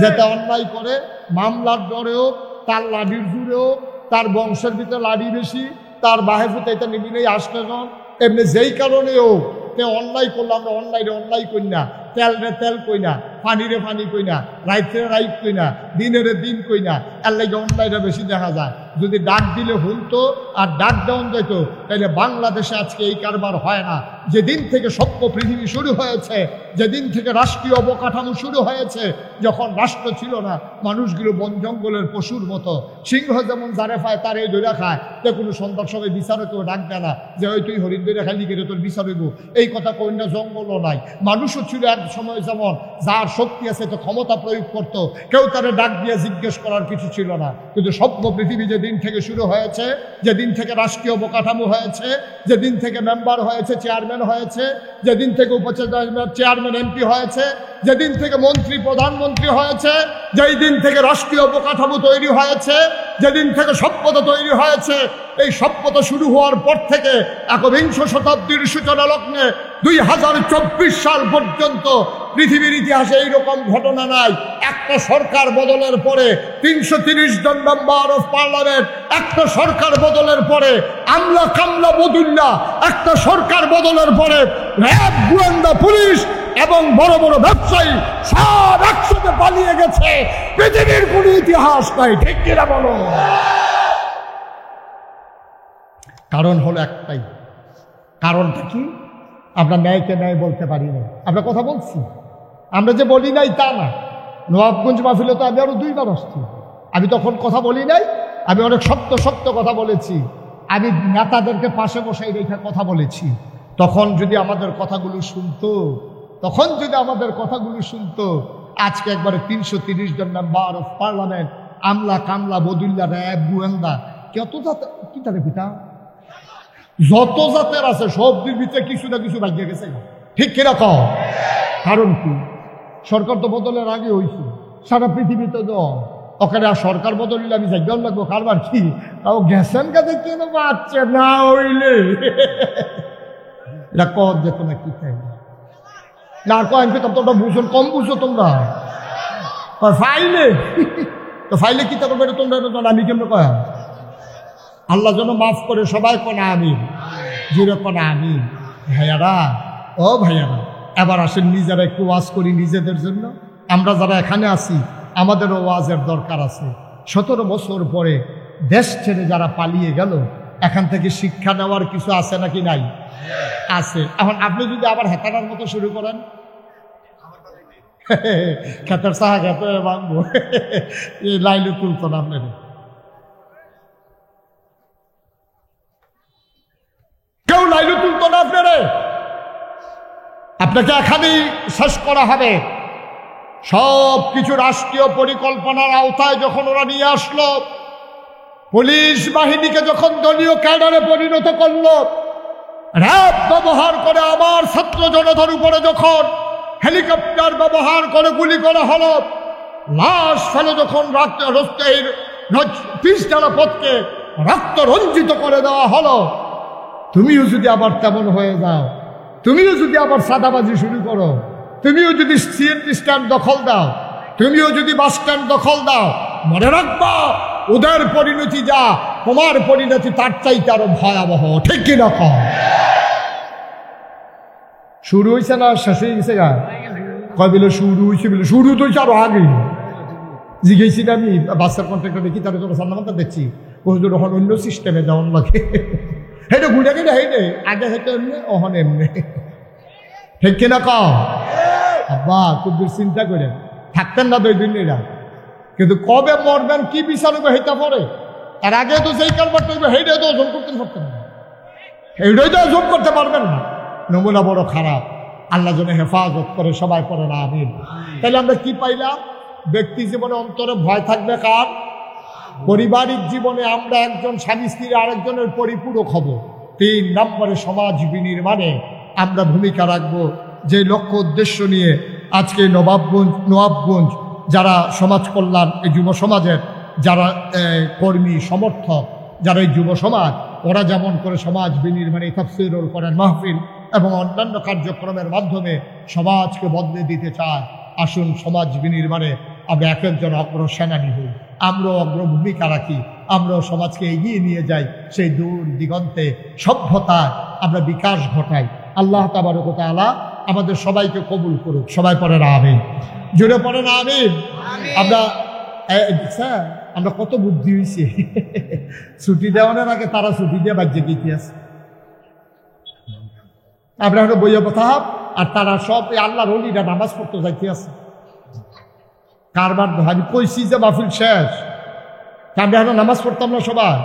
যেটা অন্যায় করে মামলার ডরেও, তার লাঠির জুড়েও, তার বংশের ভিতরে লাঠি বেশি, তার বাহেফুতে এটা নিবিলেই আসলে জন, এমনি যেই কারণেও তে অন্যায় করলে আমরা অন্যায় কই না, তেল রে তেল কই না, পানি রে পানি কই না, রাইত রে রাইত কই না, দিনের দিন কই না। এর লাগে অন্যায়টা বেশি দেখা যায়। যদি ডাক দিলে হুলতো আর ডাক ডাউন যেত, তাহলে বাংলাদেশে আজকে এই কারবার হয় না। যেদিন থেকে সভ্য পৃথিবী শুরু হয়েছে, যেদিন থেকে রাষ্ট্রীয় অবকাঠামো শুরু হয়েছে, যখন রাষ্ট্র ছিল না, মানুষগুলো বন জঙ্গলের পশুর মতো, সিংহ যেমন যারে পায় তার এই দৈরা খায়, তে কোনো সন্ধ্যার সময় বিচারকেও ডাক দেয় না যে ওই তুই হরিণ দৈরা খালি কেটে তোর বিচার হইব, এই কথা কই না। জঙ্গলও নাই, মানুষও ছিল এক সময় যেমন, যার শক্তি আছে তো ক্ষমতা প্রয়োগ করত, কেউ তারে ডাক দিয়ে জিজ্ঞেস করার কিছু ছিল না। কিন্তু সভ্য পৃথিবী যেদিন থেকে শুরু হয়েছে, যেদিন থেকে রাষ্ট্রীয় অবকাঠামো হয়েছে, যেদিন থেকে মেম্বার হয়েছে, চেয়ারম্যান হয়েছে, যেদিন থেকে চেয়ারম্যান এমপি হয়েছে, যেদিন থেকে মন্ত্রী প্রধানমন্ত্রী হয়েছে, যেই দিন থেকে রাষ্ট্রীয় অবকাঠামো তৈরি হয়েছে, যেদিন থেকে সভ্যতা তৈরি হয়েছে, এই সভ্যতা শুরু হওয়ার পর থেকে একবিংশ শতাব্দীর সূচনা লগ্নে 2024 সাল পর্যন্ত পৃথিবীর ইতিহাসে এইরকম ঘটনা নাই। একটা সরকার বদলের পরে 330 জন মেম্বার অফ পার্লামেন্ট, একটা সরকার বদলের পরে আমলা কামলা বদুল্লা, একটা সরকার বদলের পরে র্যাব, গোয়েন্দা পুলিশ এবং বড় বড় ব্যবসায়ী সব একসাথে পালিয়ে গেছে। পৃথিবীর কোন ইতিহাস নাই। ঠিক কিনা বলো? কারণ হলো একটাই। কারণটা কি? আমরা ন্যায়কে ন্যায় বলতে পারি না। আমরা কথা বলছি, আমরা যে বলি নাই তা না। নবাবগঞ্জ মাহফিলে তো আমি আরো 2বার আসছি, আমি তখন কথা বলি নাই। আমি অনেক শক্ত কথা বলেছি। আমি নেতাদেরকে পাশে বসাই রেখে কথা বলেছি। তখন যদি আমাদের কথাগুলো শুনতো, আজকে একবারে 330 জন মেম্বার অফ পার্লামেন্ট, আমলা কামলা বদুল্লা, র্যাব, গোয়েন্দা, কত জাতের কি তারে পিতা, যত জাতের আছে সবটির ভিতরে কিছু না কিছু ভাগ্যে গেছে। ঠিক কিরকম? কারণ কি? সরকার তো বদলের আগে হয়েছে, সারা পৃথিবীতে তো ওখানে আর সরকার বদলিলে আমি জায়গাও লাগবো কারবার কি, তাও গেছেন কাজে কেন বাচ্চা না হইলে এটা কর যেত না। কি চাই না কয়েন পেতাম, তোমরা বুঝো, কম বুঝো তোমরা। ফাইলে তো ফাইলে কি করবে তোমরা? আমি কেমন কয়? আল্লাহ যেন মাফ করে সবাই কোনা আমিন, জোরে কোনা আমিন। ভাইয়ারা, ও ভাইয়ারা, এবার আসেন নিজেরা একটু ওয়াজ করি নিজেদের জন্য। আমরা যারা এখানে আছি আমাদেরও ওয়াজের দরকার আছে। 17 বছর পরে দেশ ছেড়ে যারা পালিয়ে গেল, এখান থেকে শিক্ষা নেওয়ার কিছু আছে নাকি নাই? আছে। এখন আপনি যদি আবার হেতানার মতো শুরু করেন, খেতের সাহা খেতে ভাঙবো, লাইলে তুলতো না আপনার। কেউ লাইলে তুলতো না আপনারে। আপনাকে এখানেই শেষ করা হবে। সব কিছু রাষ্ট্রীয় পরিকল্পনার আওতায় যখন ওরা নিয়ে আসলো, পুলিশ বাহিনীকে যখন দলীয় ক্যাডারে পরিণত করলো, র্যাব ব্যবহার করে আমার ছাত্র জনতার উপরে যখন হেলিকপ্টার ব্যবহার করে গুলি করা হলো, লাশ ফেলে যখন পিচঢালা পথকে রক্ত রঞ্জিত করে দেওয়া হলো, তুমিও যদি আবার তেমন হয়ে যাও, তুমিও যদি আবার সাদাবাজি শুরু করো, তুমিও যদি সিএনজি স্ট্যান্ড দখল দাও, তুমিও যদি বাস স্ট্যান্ড দখল দাও, মনে রাখবা ওদের পরিণতি যা, তোমার পরিণতি তার চাইতে আরো ভয়াবহ। ঠিক কিনা কম? শুরু হয়েছে না শেষ হয়ে গেছে? গা কয় বলে শুরু হয়েছে, বলে শুরু তো হয়েছে আরো আগে। জিজ্ঞেসি না আমি বাসের কন্ট্রাক্টর দেখি, তার তোর সান্নামানটা দেখছি, ওদের ওখানে অন্য সিস্টেমে যেমন লাগে হেঁটে ঘুরে গেলে হেঁটে আগে হেঁটে এমনি ওখানে এমনি। ঠিক কিনা কম? আব্বা খুব দূর চিন্তা করে থাকতেন না 2 দিন এরা, কিন্তু কবে মরবেন কি বিচার হবে হেঁটে পরে, তার আগে তো সেই কারবারটা হইবে, হেঁটে তো ওজন করতে পারতেন না, এইটাই তো ওজন করতে পারবেন না। নমুনা বড় খারাপ। আল্লাহ যেন হেফাজত করে, সবাই পড়ে না আমিন। তাহলে আমরা কি পাইলাম? ব্যক্তি জীবনে অন্তরে ভয় থাকবে কার? পারিবারিক জীবনে আমরা একজন স্বামী স্ত্রী আরেকজনের পরিপূরক হব। 3 নম্বরে সমাজ বিনির্মাণে আমরা ভূমিকা রাখব। যে লক্ষ্য উদ্দেশ্য নিয়ে আজকে নবাবগঞ্জ যারা সমাজ কল্যাণ, এই যুব সমাজের যারা কর্মী সমর্থক, যারা এই যুব সমাজ, ওরা যেমন করে সমাজ বিনির্মাণে তাফসীরুল কোরআন মাহফিল এবং অন্যান্য কার্যক্রমের মাধ্যমে সমাজকে বদলে দিতে চায়, আসুন সমাজ বিনির্মাণে আমরা এক একজন অগ্রসেনানী হই, আমরাও অগ্রভূমিকা রাখি, আমরাও সমাজকে এগিয়ে নিয়ে যাই, সেই দূর দিগন্তে সভ্যতার আমরা বিকাশ ঘটাই। আল্লাহ তাবারক ওয়া তাআলা আমাদের সবাইকে কবুল করুক। সবাই পড়েন আমিন, জোরে পড়েন আমিন। আমরা কত বুদ্ধি হয়েছি, ছুটি দেওয়ানোর আগে তারা ছুটি দিয়ে বাজ্যে গিয়ে আছে, আমরা এখন বইয়া কথা, আর তারা সব আল্লাহর ওলিরা নামাজ পড়তে যাইতে আছে। কারবার আমি কইছি যে মাহফিল শেষ, আমরা এখন নামাজ পড়তাম না সবাই।